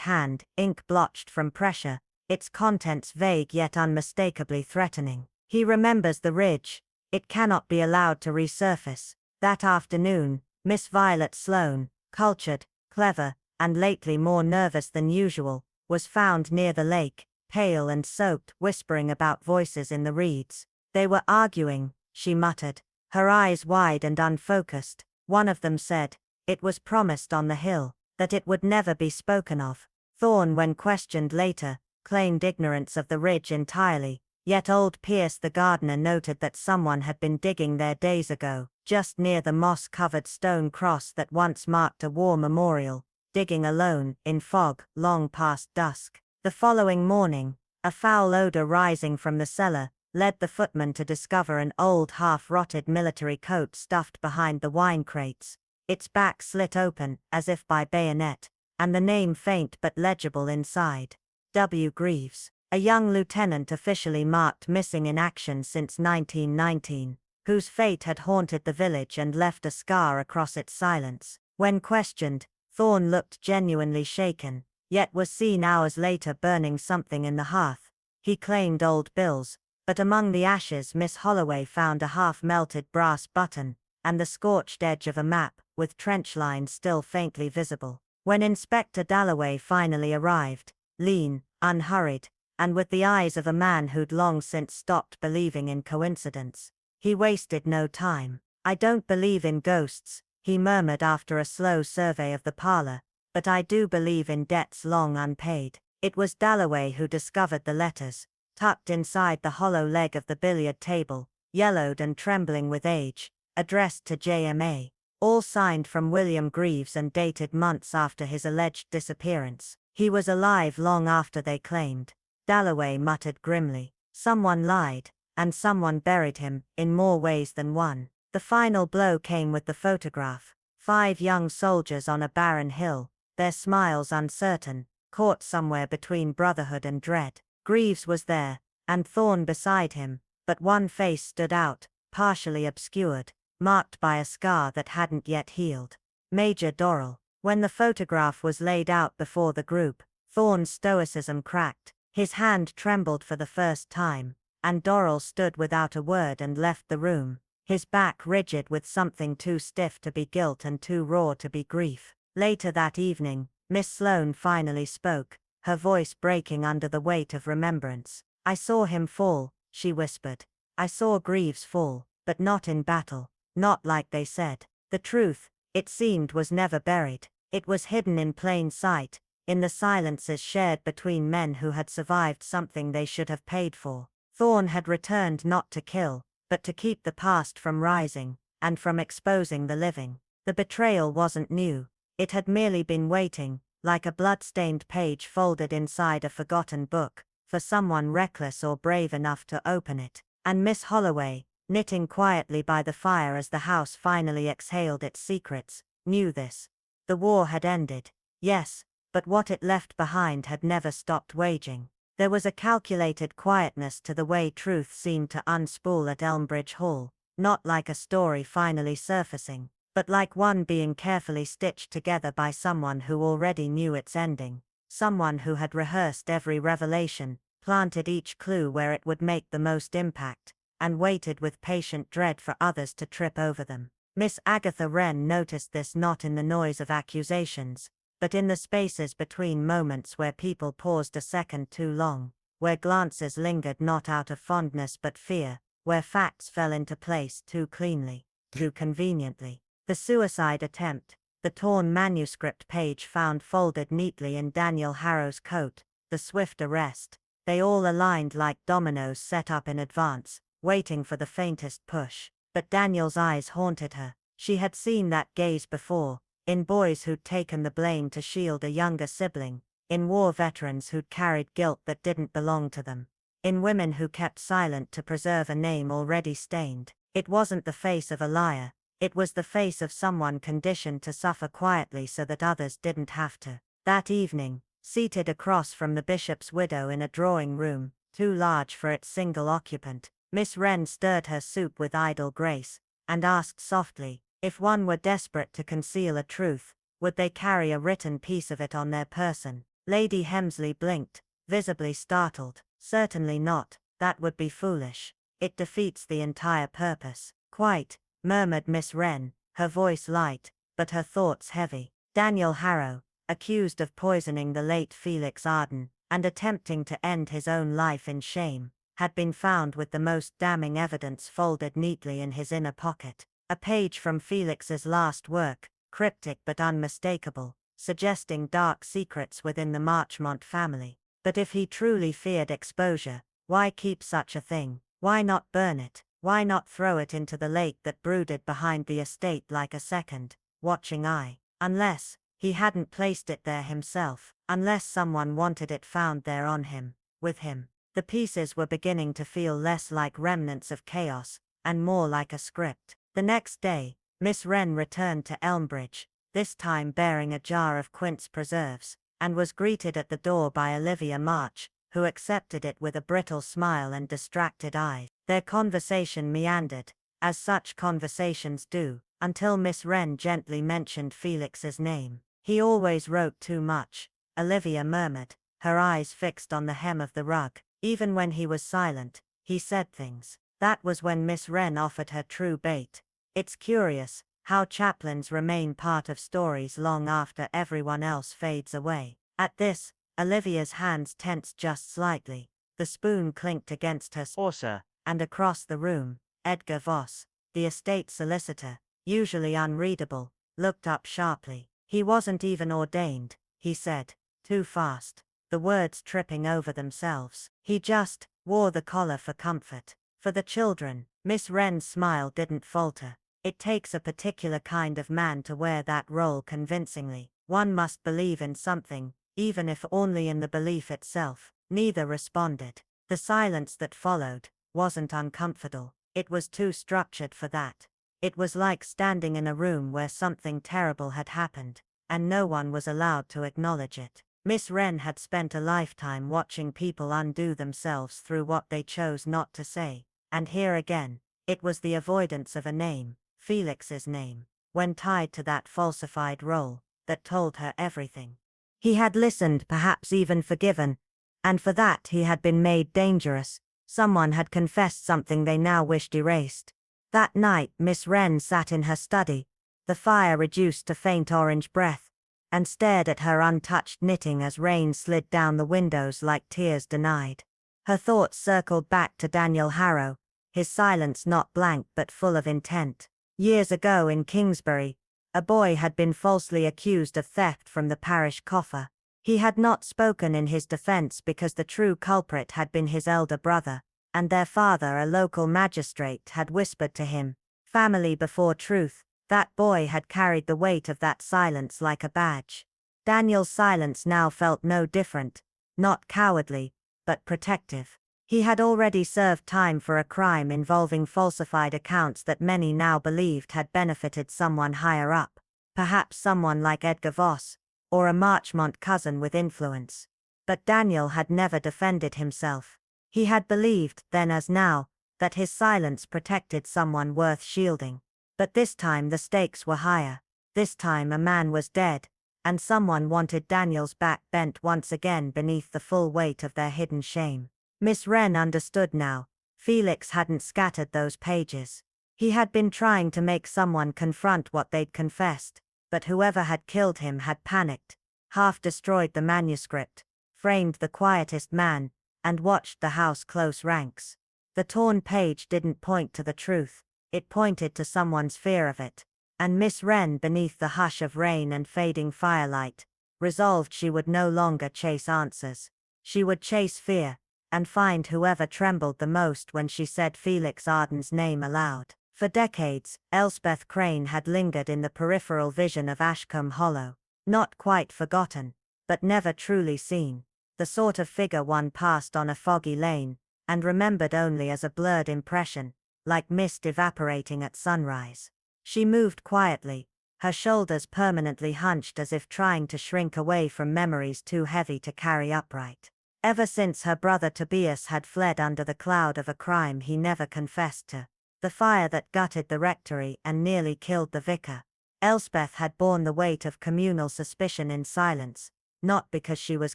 hand, ink blotched from pressure, its contents vague yet unmistakably threatening. He remembers the ridge. It cannot be allowed to resurface. That afternoon, Miss Violet Sloane, cultured, clever, and lately more nervous than usual, was found near the lake, pale and soaked, whispering about voices in the reeds. They were arguing, she muttered, her eyes wide and unfocused. One of them said, it was promised on the hill, that it would never be spoken of. Thorne, when questioned later, claimed ignorance of the ridge entirely, Yet old Pierce the gardener noted that someone had been digging there days ago, just near the moss-covered stone cross that once marked a war memorial, digging alone, in fog, long past dusk. The following morning, a foul odor rising from the cellar led the footman to discover an old half-rotted military coat stuffed behind the wine crates, its back slit open, as if by bayonet, and the name faint but legible inside. W. Greaves, a young lieutenant officially marked missing in action since 1919, whose fate had haunted the village and left a scar across its silence. When questioned, Thorne looked genuinely shaken, yet was seen hours later burning something in the hearth. He claimed old bills, but among the ashes Miss Holloway found a half-melted brass button, and the scorched edge of a map, with trench lines still faintly visible. When Inspector Dalloway finally arrived, lean, unhurried, and with the eyes of a man who'd long since stopped believing in coincidence, he wasted no time. "I don't believe in ghosts," he murmured after a slow survey of the parlor, "but I do believe in debts long unpaid." It was Dalloway who discovered the letters, tucked inside the hollow leg of the billiard table, yellowed and trembling with age, addressed to JMA, all signed from William Greaves and dated months after his alleged disappearance. He was alive long after they claimed. Dalloway muttered grimly. Someone lied, and someone buried him, in more ways than one. The final blow came with the photograph. 5 young soldiers on a barren hill, their smiles uncertain, caught somewhere between brotherhood and dread. Greaves was there, and Thorne beside him, but one face stood out, partially obscured, marked by a scar that hadn't yet healed. Major Dorrell. When the photograph was laid out before the group, Thorne's stoicism cracked, his hand trembled for the first time, and Dorrell stood without a word and left the room, his back rigid with something too stiff to be guilt and too raw to be grief. Later that evening, Miss Sloane finally spoke, her voice breaking under the weight of remembrance. "I saw him fall," she whispered. "I saw Greaves fall, but not in battle, not like they said. The truth, it seemed, was never buried. It was hidden in plain sight, in the silences shared between men who had survived something they should have paid for." Thorne had returned not to kill, but to keep the past from rising, and from exposing the living. The betrayal wasn't new. It had merely been waiting, like a blood-stained page folded inside a forgotten book, for someone reckless or brave enough to open it. And Miss Holloway, knitting quietly by the fire as the house finally exhaled its secrets, knew this. The war had ended, yes, but what it left behind had never stopped waging. There was a calculated quietness to the way truth seemed to unspool at Elmbridge Hall, not like a story finally surfacing, but like one being carefully stitched together by someone who already knew its ending, someone who had rehearsed every revelation, planted each clue where it would make the most impact, and waited with patient dread for others to trip over them. Miss Agatha Wren noticed this not in the noise of accusations, but in the spaces between moments where people paused a second too long, where glances lingered not out of fondness but fear, where facts fell into place too cleanly, too conveniently. The suicide attempt, the torn manuscript page found folded neatly in Daniel Harrow's coat, the swift arrest, they all aligned like dominoes set up in advance, waiting for the faintest push. But Daniel's eyes haunted her. She had seen that gaze before, in boys who'd taken the blame to shield a younger sibling, in war veterans who'd carried guilt that didn't belong to them, in women who kept silent to preserve a name already stained. It wasn't the face of a liar, it was the face of someone conditioned to suffer quietly so that others didn't have to. That evening, seated across from the bishop's widow in a drawing room, too large for its single occupant, Miss Wren stirred her soup with idle grace, and asked softly, if one were desperate to conceal a truth, would they carry a written piece of it on their person? Lady Hemsley blinked, visibly startled. "Certainly not, that would be foolish. It defeats the entire purpose." "Quite," murmured Miss Wren, her voice light, but her thoughts heavy. Daniel Harrow, accused of poisoning the late Felix Arden, and attempting to end his own life in shame, had been found with the most damning evidence folded neatly in his inner pocket. A page from Felix's last work, cryptic but unmistakable, suggesting dark secrets within the Marchmont family. But if he truly feared exposure, Why keep such a thing? Why not burn it? Why not throw it into the lake that brooded behind the estate like a second, watching eye? Unless he hadn't placed it there himself, unless someone wanted it found there on him, with him. The pieces were beginning to feel less like remnants of chaos, and more like a script. The next day, Miss Wren returned to Elmbridge, this time bearing a jar of quince preserves, and was greeted at the door by Olivia March, who accepted it with a brittle smile and distracted eyes. Their conversation meandered, as such conversations do, until Miss Wren gently mentioned Felix's name. "He always wrote too much," Olivia murmured, her eyes fixed on the hem of the rug. "Even when he was silent, he said things." That was when Miss Wren offered her true bait. It's curious how chaplains remain part of stories long after everyone else fades away. At this, Olivia's hands tensed just slightly. The spoon clinked against her saucer, and across the room, Edgar Voss, the estate solicitor, usually unreadable, looked up sharply. "He wasn't even ordained," he said, too fast, the words tripping over themselves. "He just wore the collar for comfort. For the children." Miss Wren's smile didn't falter. "It takes a particular kind of man to wear that role convincingly. One must believe in something, even if only in the belief itself." Neither responded. The silence that followed wasn't uncomfortable. It was too structured for that. It was like standing in a room where something terrible had happened, and no one was allowed to acknowledge it. Miss Wren had spent a lifetime watching people undo themselves through what they chose not to say, and here again, it was the avoidance of a name, Felix's name, when tied to that falsified role, that told her everything. He had listened, perhaps even forgiven, and for that he had been made dangerous. Someone had confessed something they now wished erased. That night Miss Wren sat in her study, the fire reduced to faint orange breath, and stared at her untouched knitting as rain slid down the windows like tears denied. Her thoughts circled back to Daniel Harrow, his silence not blank but full of intent. Years ago in Kingsbury, a boy had been falsely accused of theft from the parish coffer. He had not spoken in his defense because the true culprit had been his elder brother, and their father, a local magistrate, had whispered to him, "Family before truth." That boy had carried the weight of that silence like a badge. Daniel's silence now felt no different, not cowardly, but protective. He had already served time for a crime involving falsified accounts that many now believed had benefited someone higher up, perhaps someone like Edgar Voss, or a Marchmont cousin with influence. But Daniel had never defended himself. He had believed, then as now, that his silence protected someone worth shielding. But this time the stakes were higher. This time a man was dead, and someone wanted Daniel's back bent once again beneath the full weight of their hidden shame. Miss Wren understood now. Felix hadn't scattered those pages. He had been trying to make someone confront what they'd confessed, but whoever had killed him had panicked, half destroyed the manuscript, framed the quietest man, and watched the house close ranks. The torn page didn't point to the truth, it pointed to someone's fear of it, and Miss Wren, beneath the hush of rain and fading firelight, resolved she would no longer chase answers. She would chase fear, and find whoever trembled the most when she said Felix Arden's name aloud. For decades, Elspeth Crane had lingered in the peripheral vision of Ashcombe Hollow, not quite forgotten, but never truly seen, the sort of figure one passed on a foggy lane, and remembered only as a blurred impression, like mist evaporating at sunrise. She moved quietly, her shoulders permanently hunched as if trying to shrink away from memories too heavy to carry upright. Ever since her brother Tobias had fled under the cloud of a crime he never confessed to, the fire that gutted the rectory and nearly killed the vicar, Elspeth had borne the weight of communal suspicion in silence, not because she was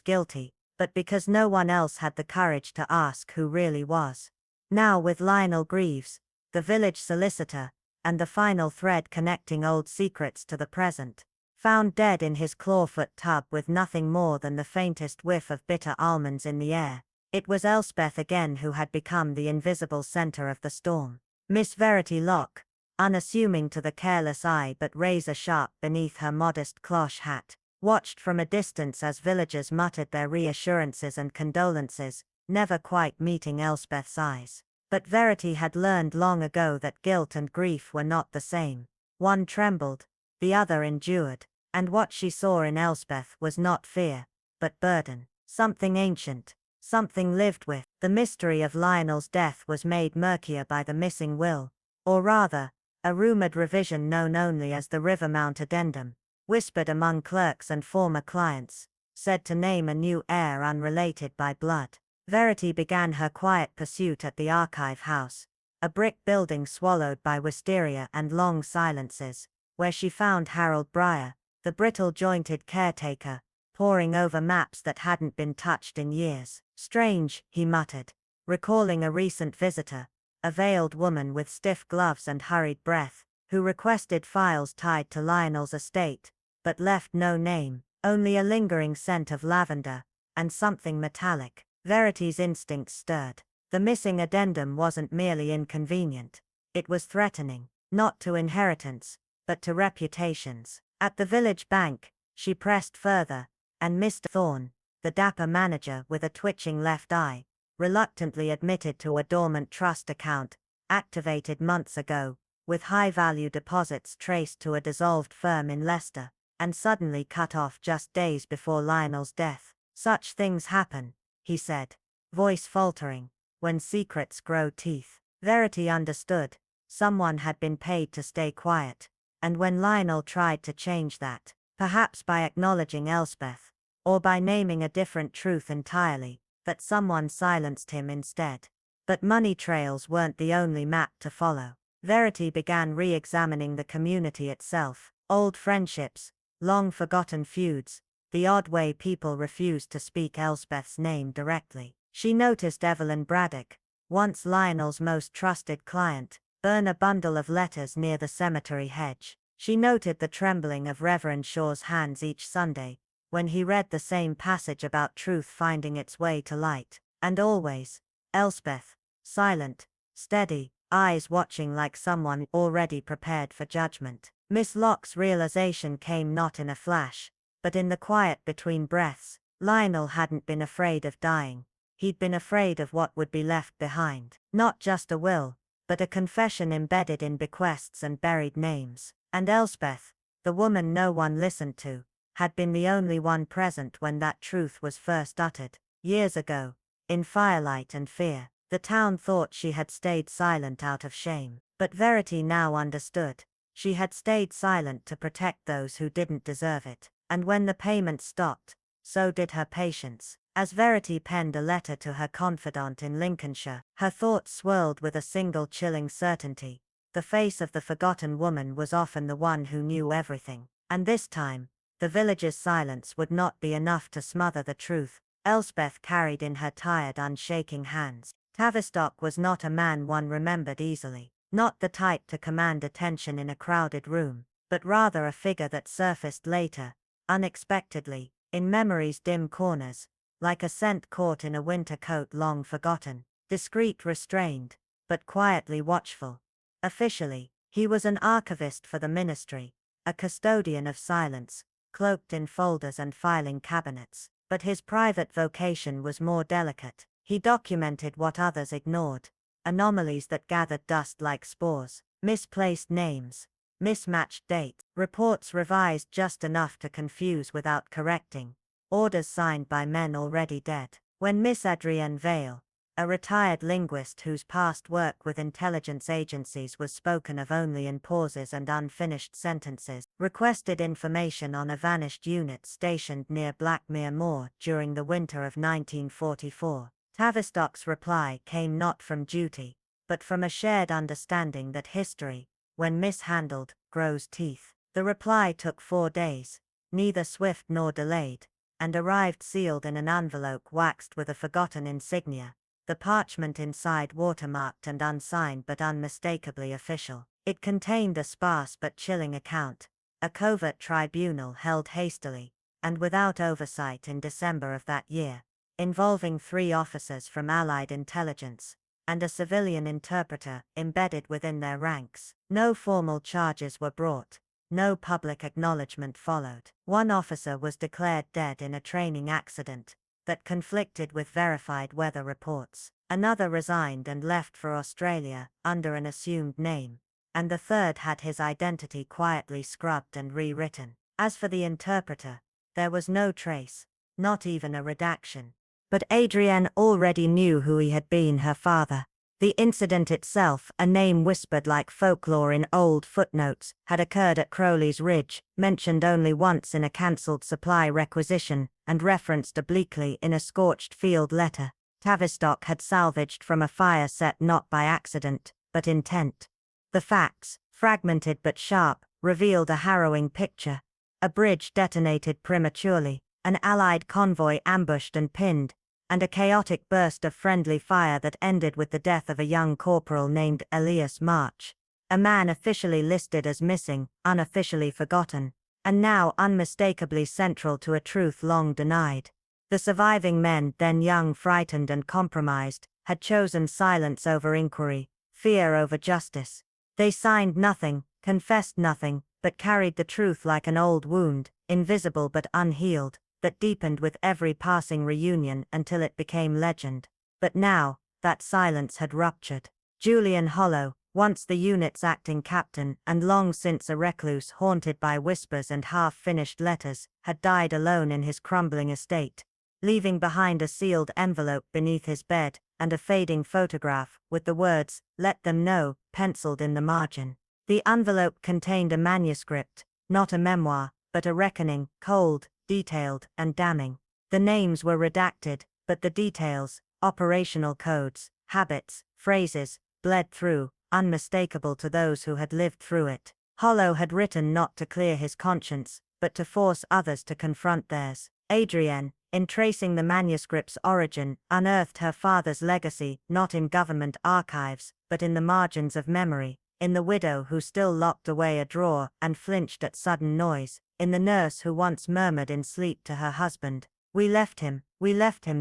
guilty, but because no one else had the courage to ask who really was. Now with Lionel Greaves, the village solicitor, and the final thread connecting old secrets to the present, found dead in his clawfoot tub with nothing more than the faintest whiff of bitter almonds in the air, it was Elspeth again who had become the invisible center of the storm. Miss Verity Locke, unassuming to the careless eye but razor-sharp beneath her modest cloche hat, watched from a distance as villagers muttered their reassurances and condolences, never quite meeting Elspeth's eyes. But Verity had learned long ago that guilt and grief were not the same. One trembled, the other endured, and what she saw in Elspeth was not fear, but burden, something ancient, something lived with. The mystery of Lionel's death was made murkier by the missing will, or rather, a rumored revision known only as the Rivermount Addendum, whispered among clerks and former clients, said to name a new heir unrelated by blood. Verity began her quiet pursuit at the Archive House, a brick building swallowed by wisteria and long silences, where she found Harold Breyer, the brittle-jointed caretaker, poring over maps that hadn't been touched in years. "Strange," he muttered, recalling a recent visitor, a veiled woman with stiff gloves and hurried breath, who requested files tied to Lionel's estate, but left no name, only a lingering scent of lavender, and something metallic. Verity's instincts stirred. The missing addendum wasn't merely inconvenient. It was threatening, not to inheritance, but to reputations. At the village bank, she pressed further, and Mr. Thorne, the dapper manager with a twitching left eye, reluctantly admitted to a dormant trust account, activated months ago, with high-value deposits traced to a dissolved firm in Leicester, and suddenly cut off just days before Lionel's death. "Such things happen," he said, voice faltering, "when secrets grow teeth." Verity understood. Someone had been paid to stay quiet, and when Lionel tried to change that, perhaps by acknowledging Elspeth, or by naming a different truth entirely, that someone silenced him instead. But money trails weren't the only map to follow. Verity began re-examining the community itself, old friendships, long-forgotten feuds, the odd way people refused to speak Elspeth's name directly. She noticed Evelyn Braddock, once Lionel's most trusted client, burn a bundle of letters near the cemetery hedge. She noted the trembling of Reverend Shaw's hands each Sunday, when he read the same passage about truth finding its way to light. And always, Elspeth, silent, steady, eyes watching like someone already prepared for judgment. Miss Locke's realization came not in a flash, but in the quiet between breaths. Lionel hadn't been afraid of dying. He'd been afraid of what would be left behind. Not just a will, but a confession embedded in bequests and buried names. And Elspeth, the woman no one listened to, had been the only one present when that truth was first uttered, years ago, in firelight and fear. The town thought she had stayed silent out of shame, but Verity now understood. She had stayed silent to protect those who didn't deserve it. And when the payment stopped, so did her patience. As Verity penned a letter to her confidant in Lincolnshire, her thoughts swirled with a single chilling certainty. The face of the forgotten woman was often the one who knew everything. And this time, the village's silence would not be enough to smother the truth Elspeth carried in her tired, unshaking hands. Tavistock was not a man one remembered easily, not the type to command attention in a crowded room, but rather a figure that surfaced later, unexpectedly, in memory's dim corners, like a scent caught in a winter coat long forgotten, discreet, restrained, but quietly watchful. Officially, he was an archivist for the ministry, a custodian of silence, cloaked in folders and filing cabinets. But his private vocation was more delicate. He documented what others ignored, anomalies that gathered dust like spores, misplaced names, mismatched dates, reports revised just enough to confuse without correcting, orders signed by men already dead. When Miss Adrienne Vale, a retired linguist whose past work with intelligence agencies was spoken of only in pauses and unfinished sentences, requested information on a vanished unit stationed near Blackmere Moor during the winter of 1944, Tavistock's reply came not from duty, but from a shared understanding that history, when mishandled, grows teeth. The reply took 4 days, neither swift nor delayed, and arrived sealed in an envelope waxed with a forgotten insignia, the parchment inside watermarked and unsigned but unmistakably official. It contained a sparse but chilling account, a covert tribunal held hastily, and without oversight in December of that year, involving 3 officers from Allied intelligence, and a civilian interpreter embedded within their ranks. No formal charges were brought, no public acknowledgement followed. One officer was declared dead in a training accident, that conflicted with verified weather reports. Another resigned and left for Australia, under an assumed name. And the third had his identity quietly scrubbed and rewritten. As for the interpreter, there was no trace, not even a redaction. But Adrienne already knew who he had been, her father. The incident itself, a name whispered like folklore in old footnotes, had occurred at Crowley's Ridge, mentioned only once in a cancelled supply requisition, and referenced obliquely in a scorched field letter Tavistock had salvaged from a fire set not by accident, but intent. The facts, fragmented but sharp, revealed a harrowing picture. A bridge detonated prematurely, an Allied convoy ambushed and pinned, and a chaotic burst of friendly fire that ended with the death of a young corporal named Elias March, a man officially listed as missing, unofficially forgotten, and now unmistakably central to a truth long denied. The surviving men, then young, frightened and compromised, had chosen silence over inquiry, fear over justice. They signed nothing, confessed nothing, but carried the truth like an old wound, invisible but unhealed, that deepened with every passing reunion until it became legend. But now, that silence had ruptured. Julian Hollow, once the unit's acting captain and long since a recluse haunted by whispers and half-finished letters, had died alone in his crumbling estate, leaving behind a sealed envelope beneath his bed, and a fading photograph, with the words, "Let them know," penciled in the margin. The envelope contained a manuscript, not a memoir, but a reckoning, cold, detailed, and damning. The names were redacted, but the details, operational codes, habits, phrases, bled through, unmistakable to those who had lived through it. Hollow had written not to clear his conscience, but to force others to confront theirs. Adrienne, in tracing the manuscript's origin, unearthed her father's legacy, not in government archives, but in the margins of memory, in the widow who still locked away a drawer and flinched at sudden noise, in the nurse who once murmured in sleep to her husband, we left him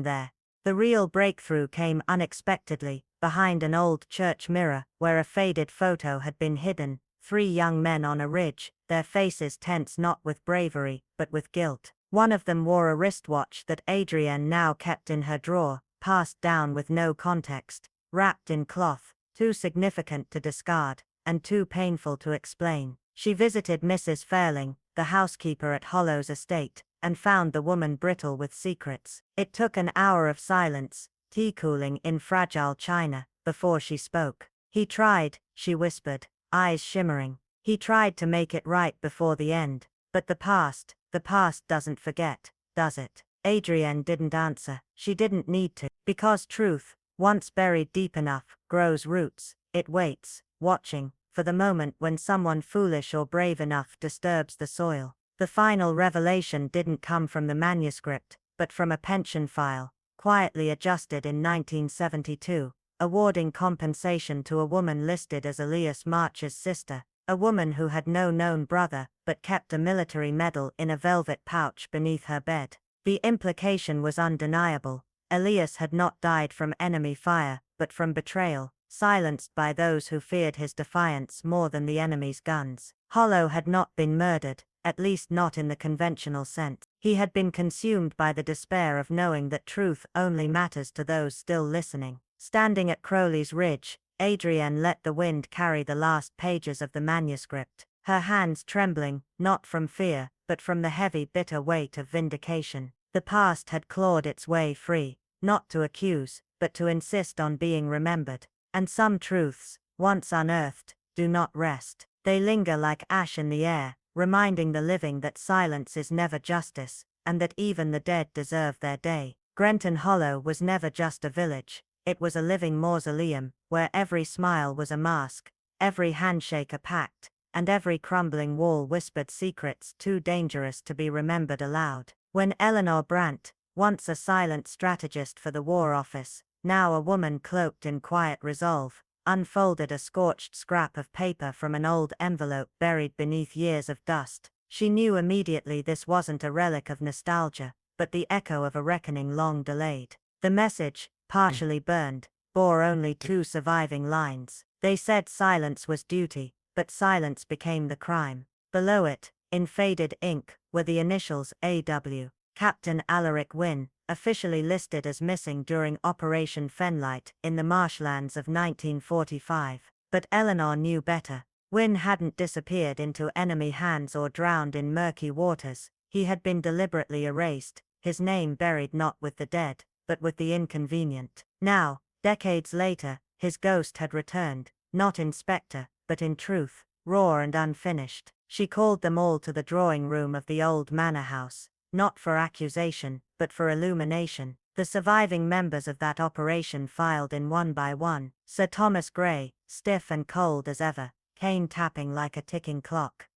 there." The real breakthrough came unexpectedly, behind an old church mirror, where a faded photo had been hidden, 3 young men on a ridge, their faces tense not with bravery, but with guilt. One of them wore a wristwatch that Adrienne now kept in her drawer, passed down with no context, wrapped in cloth, too significant to discard, and too painful to explain. She visited Mrs. Fairling, the housekeeper at Hollow's estate, and found the woman brittle with secrets. It took an hour of silence, tea cooling in fragile china, before she spoke. "He tried," she whispered, eyes shimmering. "He tried to make it right before the end. But the past doesn't forget, does it?" Adrienne didn't answer. She didn't need to. Because truth, once buried deep enough, grows roots. It waits, watching, for the moment when someone foolish or brave enough disturbs the soil. The final revelation didn't come from the manuscript, but from a pension file, quietly adjusted in 1972, awarding compensation to a woman listed as Elias March's sister, a woman who had no known brother, but kept a military medal in a velvet pouch beneath her bed. The implication was undeniable. Elias had not died from enemy fire, but from betrayal, silenced by those who feared his defiance more than the enemy's guns. Hollow had not been murdered, at least not in the conventional sense. He had been consumed by the despair of knowing that truth only matters to those still listening. Standing at Crowley's Ridge, Adrienne let the wind carry the last pages of the manuscript, her hands trembling, not from fear, but from the heavy bitter weight of vindication. The past had clawed its way free, not to accuse, but to insist on being remembered. And some truths, once unearthed, do not rest. They linger like ash in the air, reminding the living that silence is never justice, and that even the dead deserve their day. Grenton Hollow was never just a village, it was a living mausoleum, where every smile was a mask, every handshake a pact, and every crumbling wall whispered secrets too dangerous to be remembered aloud. When Eleanor Brandt, once a silent strategist for the War Office, now a woman cloaked in quiet resolve, unfolded a scorched scrap of paper from an old envelope buried beneath years of dust, she knew immediately this wasn't a relic of nostalgia, but the echo of a reckoning long delayed. The message, partially burned, bore only 2 surviving lines. They said silence was duty, but silence became the crime. Below it, in faded ink, were the initials A.W. Captain Alaric Wynne, officially listed as missing during Operation Fenlight in the marshlands of 1945. But Eleanor knew better. Wynne hadn't disappeared into enemy hands or drowned in murky waters. He had been deliberately erased, his name buried not with the dead, but with the inconvenient. Now, decades later, his ghost had returned, not in spectre, but in truth, raw and unfinished. She called them all to the drawing room of the old manor house, not for accusation, but for illumination. The surviving members of that operation filed in one by one. Sir Thomas Grey, stiff and cold as ever, cane tapping like a ticking clock.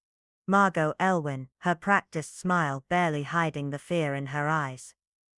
Margot Elwyn, her practiced smile barely hiding the fear in her eyes.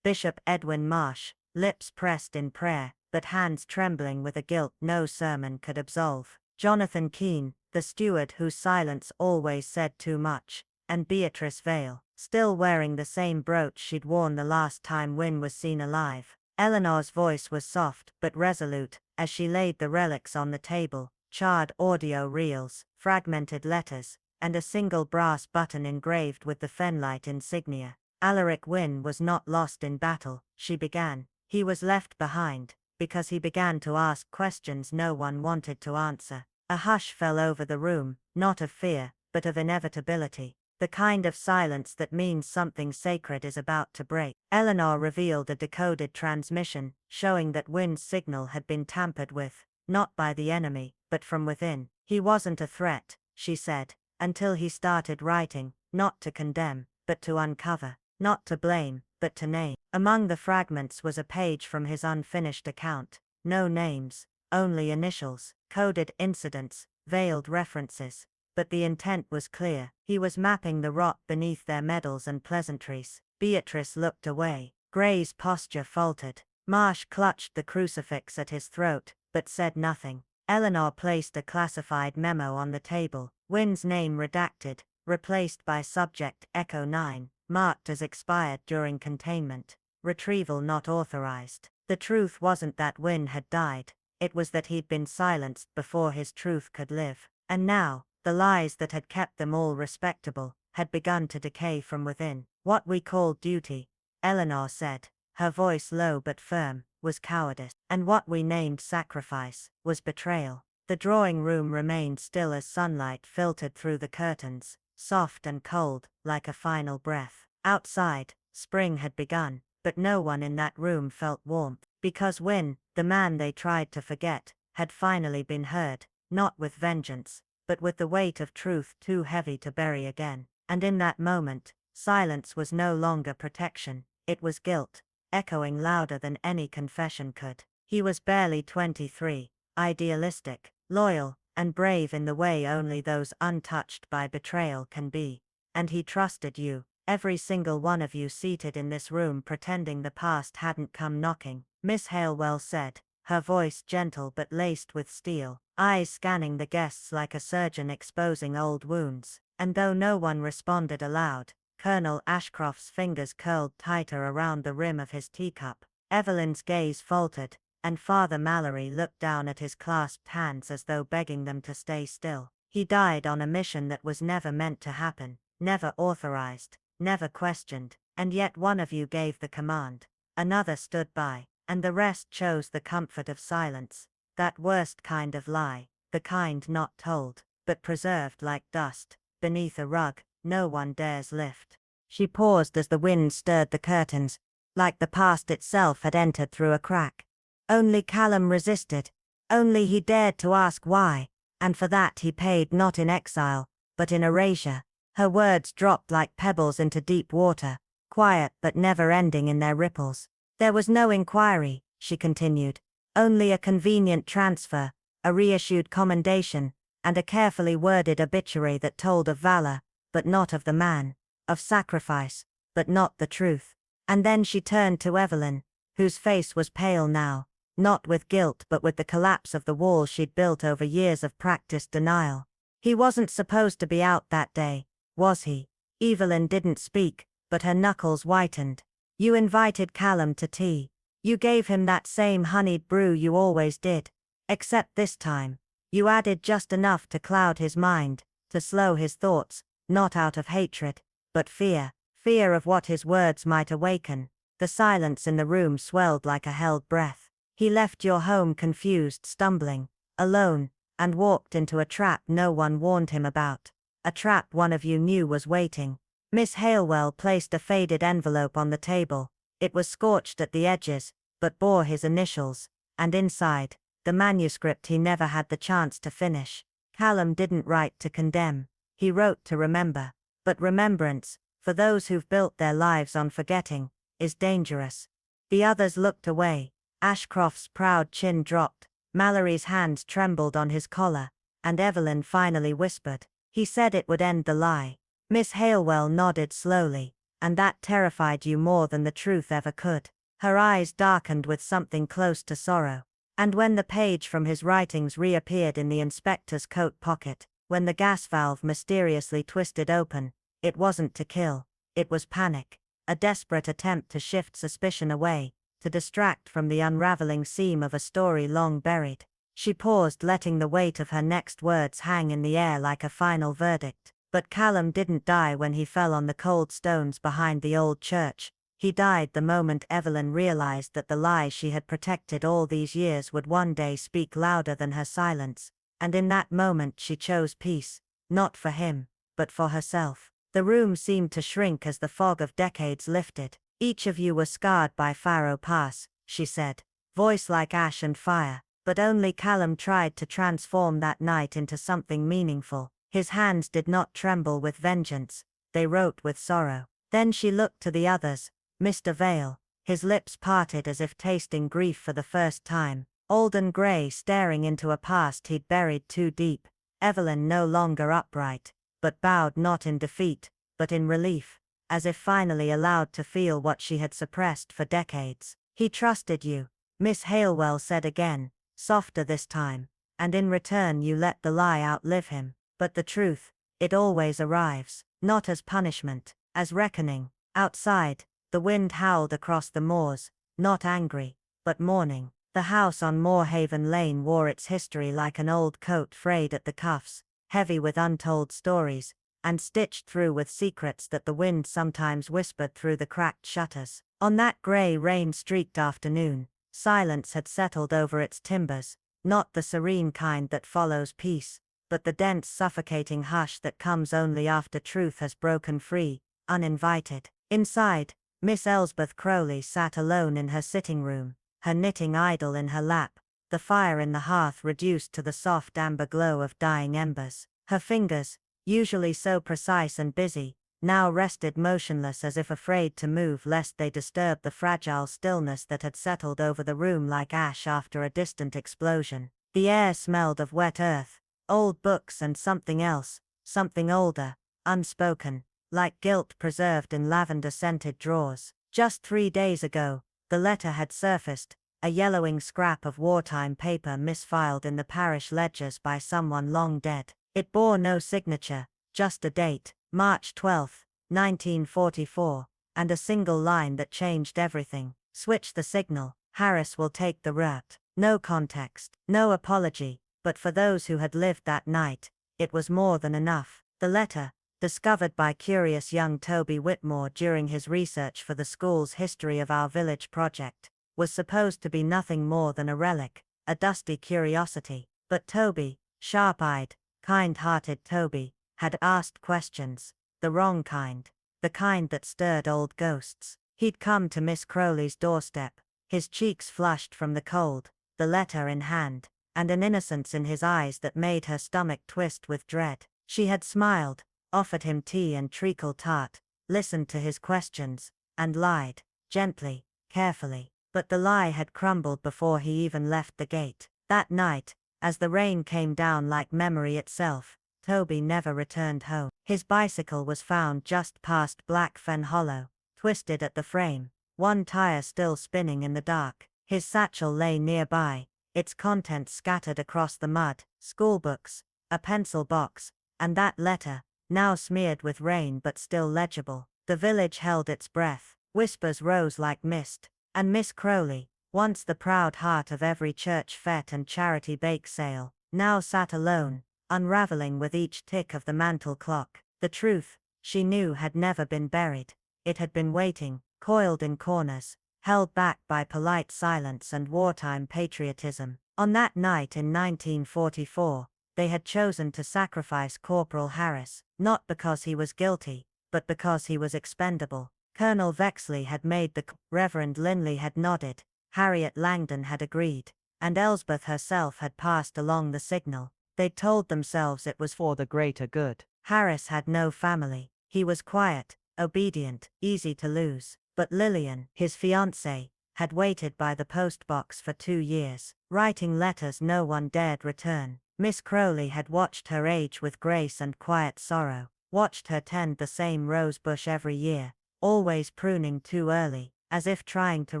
Bishop Edwin Marsh, lips pressed in prayer, but hands trembling with a guilt no sermon could absolve. Jonathan Keane, the steward whose silence always said too much, and Beatrice Vale, still wearing the same brooch she'd worn the last time Wynne was seen alive. Eleanor's voice was soft but resolute, as she laid the relics on the table, charred audio reels, fragmented letters, and a single brass button engraved with the Fenlight insignia. Alaric Wynne was not lost in battle, she began. He was left behind, because he began to ask questions no one wanted to answer. A hush fell over the room, not of fear, but of inevitability. The kind of silence that means something sacred is about to break. Eleanor revealed a decoded transmission, showing that Wynne's signal had been tampered with, not by the enemy, but from within. He wasn't a threat, she said, until he started writing, not to condemn, but to uncover, not to blame, but to name. Among the fragments was a page from his unfinished account. No names, only initials, coded incidents, veiled references. But the intent was clear. He was mapping the rot beneath their medals and pleasantries. Beatrice looked away. Grey's posture faltered. Marsh clutched the crucifix at his throat, but said nothing. Eleanor placed a classified memo on the table. Wynne's name redacted, replaced by subject Echo 9, marked as expired during containment. Retrieval not authorized. The truth wasn't that Wynne had died. It was that he'd been silenced before his truth could live. And now, the lies that had kept them all respectable, had begun to decay from within. What we call duty, Eleanor said, her voice low but firm, was cowardice. And what we named sacrifice, was betrayal. The drawing room remained still as sunlight filtered through the curtains, soft and cold, like a final breath. Outside, spring had begun, but no one in that room felt warmth. Because Wynne, the man they tried to forget, had finally been heard, not with vengeance, but with the weight of truth too heavy to bury again. And in that moment, silence was no longer protection, it was guilt, echoing louder than any confession could. He was barely 23, idealistic, loyal, and brave in the way only those untouched by betrayal can be. And he trusted you, every single one of you seated in this room pretending the past hadn't come knocking, Miss Halewell said, her voice gentle but laced with steel, eyes scanning the guests like a surgeon exposing old wounds. And though no one responded aloud, Colonel Ashcroft's fingers curled tighter around the rim of his teacup. Evelyn's gaze faltered, and Father Mallory looked down at his clasped hands as though begging them to stay still. He died on a mission that was never meant to happen, never authorized, never questioned, and yet one of you gave the command, another stood by, and the rest chose the comfort of silence, that worst kind of lie, the kind not told, but preserved like dust, beneath a rug no one dares lift. She paused as the wind stirred the curtains, like the past itself had entered through a crack. Only Callum resisted, only he dared to ask why, and for that he paid not in exile, but in erasure. Her words dropped like pebbles into deep water, quiet but never ending in their ripples. There was no inquiry, she continued, only a convenient transfer, a reissued commendation, and a carefully worded obituary that told of valor, but not of the man, of sacrifice, but not the truth. And then she turned to Evelyn, whose face was pale now, not with guilt but with the collapse of the wall she'd built over years of practiced denial. He wasn't supposed to be out that day, was he? Evelyn didn't speak, but her knuckles whitened. You invited Callum to tea. You gave him that same honeyed brew you always did. Except this time, you added just enough to cloud his mind, to slow his thoughts, not out of hatred, but fear, fear of what his words might awaken. The silence in the room swelled like a held breath. He left your home confused, stumbling, alone, and walked into a trap no one warned him about. A trap one of you knew was waiting. Miss Halewell placed a faded envelope on the table. It was scorched at the edges, but bore his initials, and inside, the manuscript he never had the chance to finish. Callum didn't write to condemn. He wrote to remember. But remembrance, for those who've built their lives on forgetting, is dangerous. The others looked away. Ashcroft's proud chin dropped, Mallory's hands trembled on his collar, and Evelyn finally whispered, "He said it would end the lie." Miss Halewell nodded slowly, "And that terrified you more than the truth ever could." Her eyes darkened with something close to sorrow. And when the page from his writings reappeared in the inspector's coat pocket, when the gas valve mysteriously twisted open, it wasn't to kill, it was panic, a desperate attempt to shift suspicion away, to distract from the unraveling seam of a story long buried. She paused, letting the weight of her next words hang in the air like a final verdict. But Callum didn't die when he fell on the cold stones behind the old church. He died the moment Evelyn realized that the lie she had protected all these years would one day speak louder than her silence, and in that moment she chose peace, not for him, but for herself. The room seemed to shrink as the fog of decades lifted. "Each of you were scarred by Faro Pass," she said, voice like ash and fire, but only Callum tried to transform that night into something meaningful. His hands did not tremble with vengeance, they wrote with sorrow. Then she looked to the others. Mr. Vale, his lips parted as if tasting grief for the first time. Alden Gray staring into a past he'd buried too deep. Evelyn no longer upright, but bowed not in defeat, but in relief, as if finally allowed to feel what she had suppressed for decades. "He trusted you," Miss Halewell said again, softer this time, "and in return you let the lie outlive him. But the truth, it always arrives, not as punishment, as reckoning." Outside, the wind howled across the moors, not angry, but mourning. The house on Moorhaven Lane wore its history like an old coat frayed at the cuffs, heavy with untold stories, and stitched through with secrets that the wind sometimes whispered through the cracked shutters. On that grey rain-streaked afternoon, silence had settled over its timbers, not the serene kind that follows peace, but the dense suffocating hush that comes only after truth has broken free, uninvited. Inside, Miss Elsbeth Crowley sat alone in her sitting room, her knitting idle in her lap, the fire in the hearth reduced to the soft amber glow of dying embers. Her fingers, usually so precise and busy, now rested motionless as if afraid to move lest they disturb the fragile stillness that had settled over the room like ash after a distant explosion. The air smelled of wet earth, old books and something else, something older, unspoken, like guilt preserved in lavender-scented drawers. Just 3 days ago, the letter had surfaced, a yellowing scrap of wartime paper misfiled in the parish ledgers by someone long dead. It bore no signature, just a date, March 12, 1944, and a single line that changed everything. "Switch the signal, Harris will take the route." No context, no apology, but for those who had lived that night, it was more than enough. The letter, discovered by curious young Toby Whitmore during his research for the school's History of Our Village project, was supposed to be nothing more than a relic, a dusty curiosity. But Toby, sharp-eyed, kind-hearted Toby, had asked questions, the wrong kind, the kind that stirred old ghosts. He'd come to Miss Crowley's doorstep, his cheeks flushed from the cold, the letter in hand, and an innocence in his eyes that made her stomach twist with dread. She had smiled, offered him tea and treacle tart, listened to his questions, and lied, gently, carefully. But the lie had crumbled before he even left the gate. That night, as the rain came down like memory itself, Toby never returned home. His bicycle was found just past Black Fen Hollow, twisted at the frame, one tire still spinning in the dark. His satchel lay nearby, its contents scattered across the mud, schoolbooks, a pencil box, and that letter, now smeared with rain but still legible. The village held its breath, whispers rose like mist, and Miss Crowley, once the proud heart of every church fete and charity bake sale, now sat alone, unraveling with each tick of the mantel clock. The truth, she knew, had never been buried. It had been waiting, coiled in corners, held back by polite silence and wartime patriotism. On that night in 1944, they had chosen to sacrifice Corporal Harris, not because he was guilty, but because he was expendable. Colonel Vexley had made the call, Reverend Linley had nodded, Harriet Langdon had agreed, and Elsbeth herself had passed along the signal. They'd told themselves it was for the greater good. Harris had no family. He was quiet, obedient, easy to lose. But Lillian, his fiancée, had waited by the postbox for 2 years, writing letters no one dared return. Miss Crowley had watched her age with grace and quiet sorrow, watched her tend the same rose bush every year, always pruning too early, as if trying to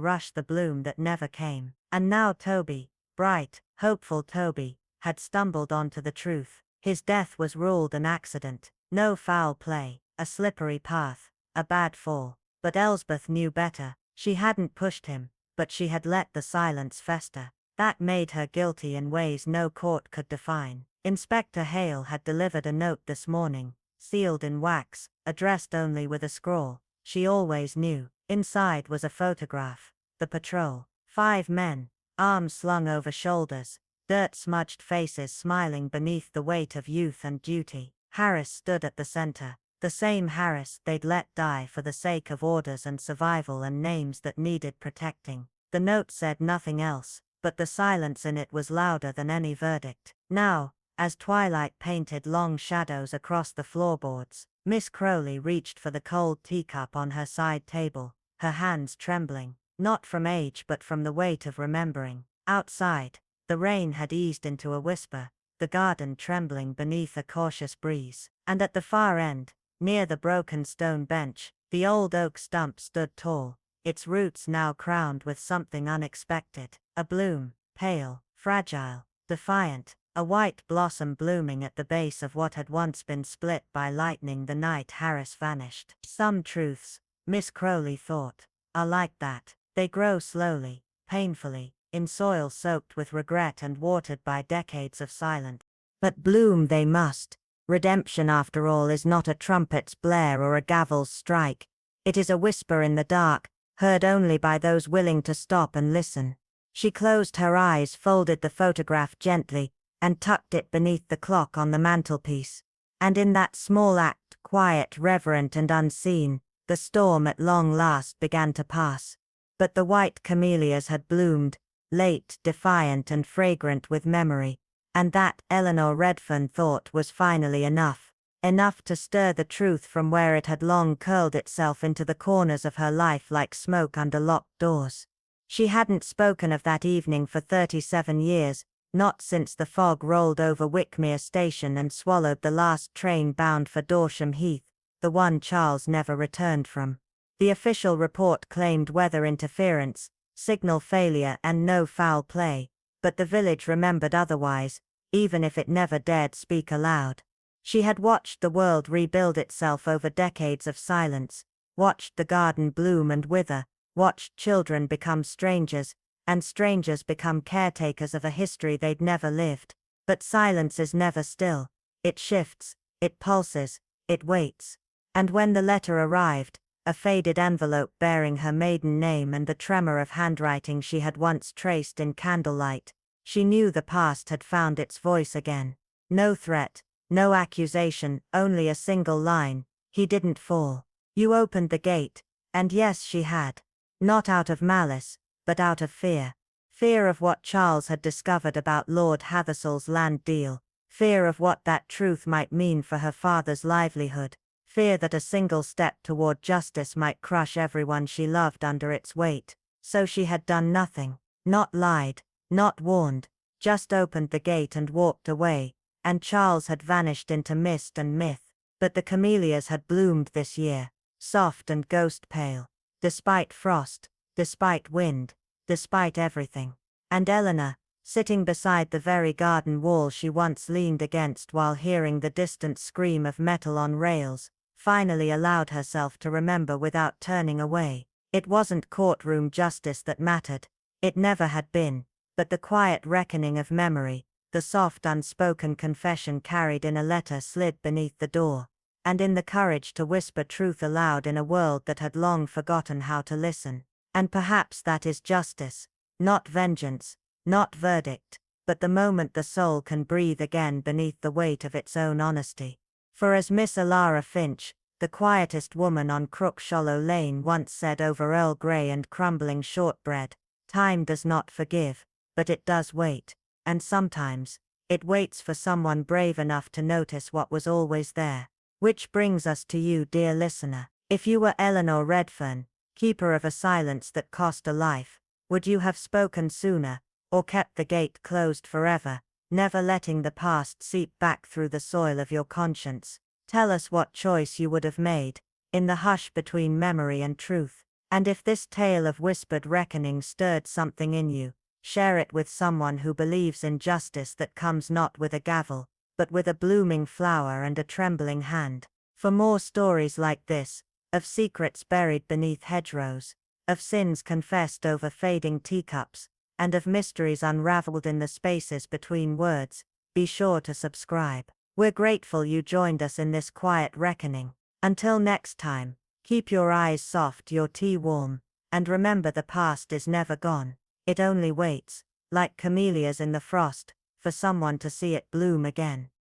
rush the bloom that never came. And now Toby, bright, hopeful Toby, had stumbled onto the truth. His death was ruled an accident, no foul play, a slippery path, a bad fall. But Elsbeth knew better. She hadn't pushed him, but she had let the silence fester. That made her guilty in ways no court could define. Inspector Hale had delivered a note this morning, sealed in wax, addressed only with a scrawl. She always knew. Inside was a photograph. The patrol. 5 men, arms slung over shoulders, dirt-smudged faces smiling beneath the weight of youth and duty. Harris stood at the center. The same Harris they'd let die for the sake of orders and survival and names that needed protecting. The note said nothing else, but the silence in it was louder than any verdict. Now, as twilight painted long shadows across the floorboards, Miss Crowley reached for the cold teacup on her side table, her hands trembling, not from age but from the weight of remembering. Outside, the rain had eased into a whisper, the garden trembling beneath a cautious breeze. And at the far end, near the broken stone bench, the old oak stump stood tall, its roots now crowned with something unexpected. A bloom, pale, fragile, defiant, a white blossom blooming at the base of what had once been split by lightning the night Harris vanished. Some truths, Miss Crowley thought, are like that. They grow slowly, painfully, in soil soaked with regret and watered by decades of silence. But bloom they must. Redemption, after all, is not a trumpet's blare or a gavel's strike. It is a whisper in the dark, heard only by those willing to stop and listen. She closed her eyes, folded the photograph gently, and tucked it beneath the clock on the mantelpiece. And in that small act, quiet, reverent and unseen, the storm at long last began to pass. But the white camellias had bloomed, late, defiant and fragrant with memory. And that, Eleanor Redfern thought, was finally enough. Enough to stir the truth from where it had long curled itself into the corners of her life like smoke under locked doors. She hadn't spoken of that evening for 37 years, not since the fog rolled over Wickmere Station and swallowed the last train bound for Dorsham Heath, the one Charles never returned from. The official report claimed weather interference, signal failure and no foul play, but the village remembered otherwise, even if it never dared speak aloud. She had watched the world rebuild itself over decades of silence, watched the garden bloom and wither, watched children become strangers, and strangers become caretakers of a history they'd never lived. But silence is never still. It shifts, it pulses, it waits. And when the letter arrived, a faded envelope bearing her maiden name and the tremor of handwriting she had once traced in candlelight, she knew the past had found its voice again. No threat, no accusation, only a single line: "He didn't fall. You opened the gate." And yes, she had. Not out of malice, but out of fear. Fear of what Charles had discovered about Lord Hathersl's land deal. Fear of what that truth might mean for her father's livelihood. Fear that a single step toward justice might crush everyone she loved under its weight. So she had done nothing. Not lied. Not warned, just opened the gate and walked away, and Charles had vanished into mist and myth. But the camellias had bloomed this year, soft and ghost pale, despite frost, despite wind, despite everything. And Eleanor, sitting beside the very garden wall she once leaned against while hearing the distant scream of metal on rails, finally allowed herself to remember without turning away. It wasn't courtroom justice that mattered. It never had been. But the quiet reckoning of memory, the soft unspoken confession carried in a letter slid beneath the door. and in the courage to whisper truth aloud in a world that had long forgotten how to listen. And perhaps that is justice, not vengeance, not verdict, but the moment the soul can breathe again beneath the weight of its own honesty. For as Miss Alara Finch, the quietest woman on Crookshallow Lane, once said over Earl Grey and crumbling shortbread, time does not forgive, but it does wait, and sometimes, it waits for someone brave enough to notice what was always there. Which brings us to you, dear listener. If you were Eleanor Redfern, keeper of a silence that cost a life, would you have spoken sooner, or kept the gate closed forever, never letting the past seep back through the soil of your conscience? Tell us what choice you would have made, in the hush between memory and truth. And if this tale of whispered reckoning stirred something in you, share it with someone who believes in justice that comes not with a gavel, but with a blooming flower and a trembling hand. For more stories like this, of secrets buried beneath hedgerows, of sins confessed over fading teacups, and of mysteries unraveled in the spaces between words, be sure to subscribe. We're grateful you joined us in this quiet reckoning. Until next time, keep your eyes soft, your tea warm, and remember the past is never gone. It only waits, like camellias in the frost, for someone to see it bloom again.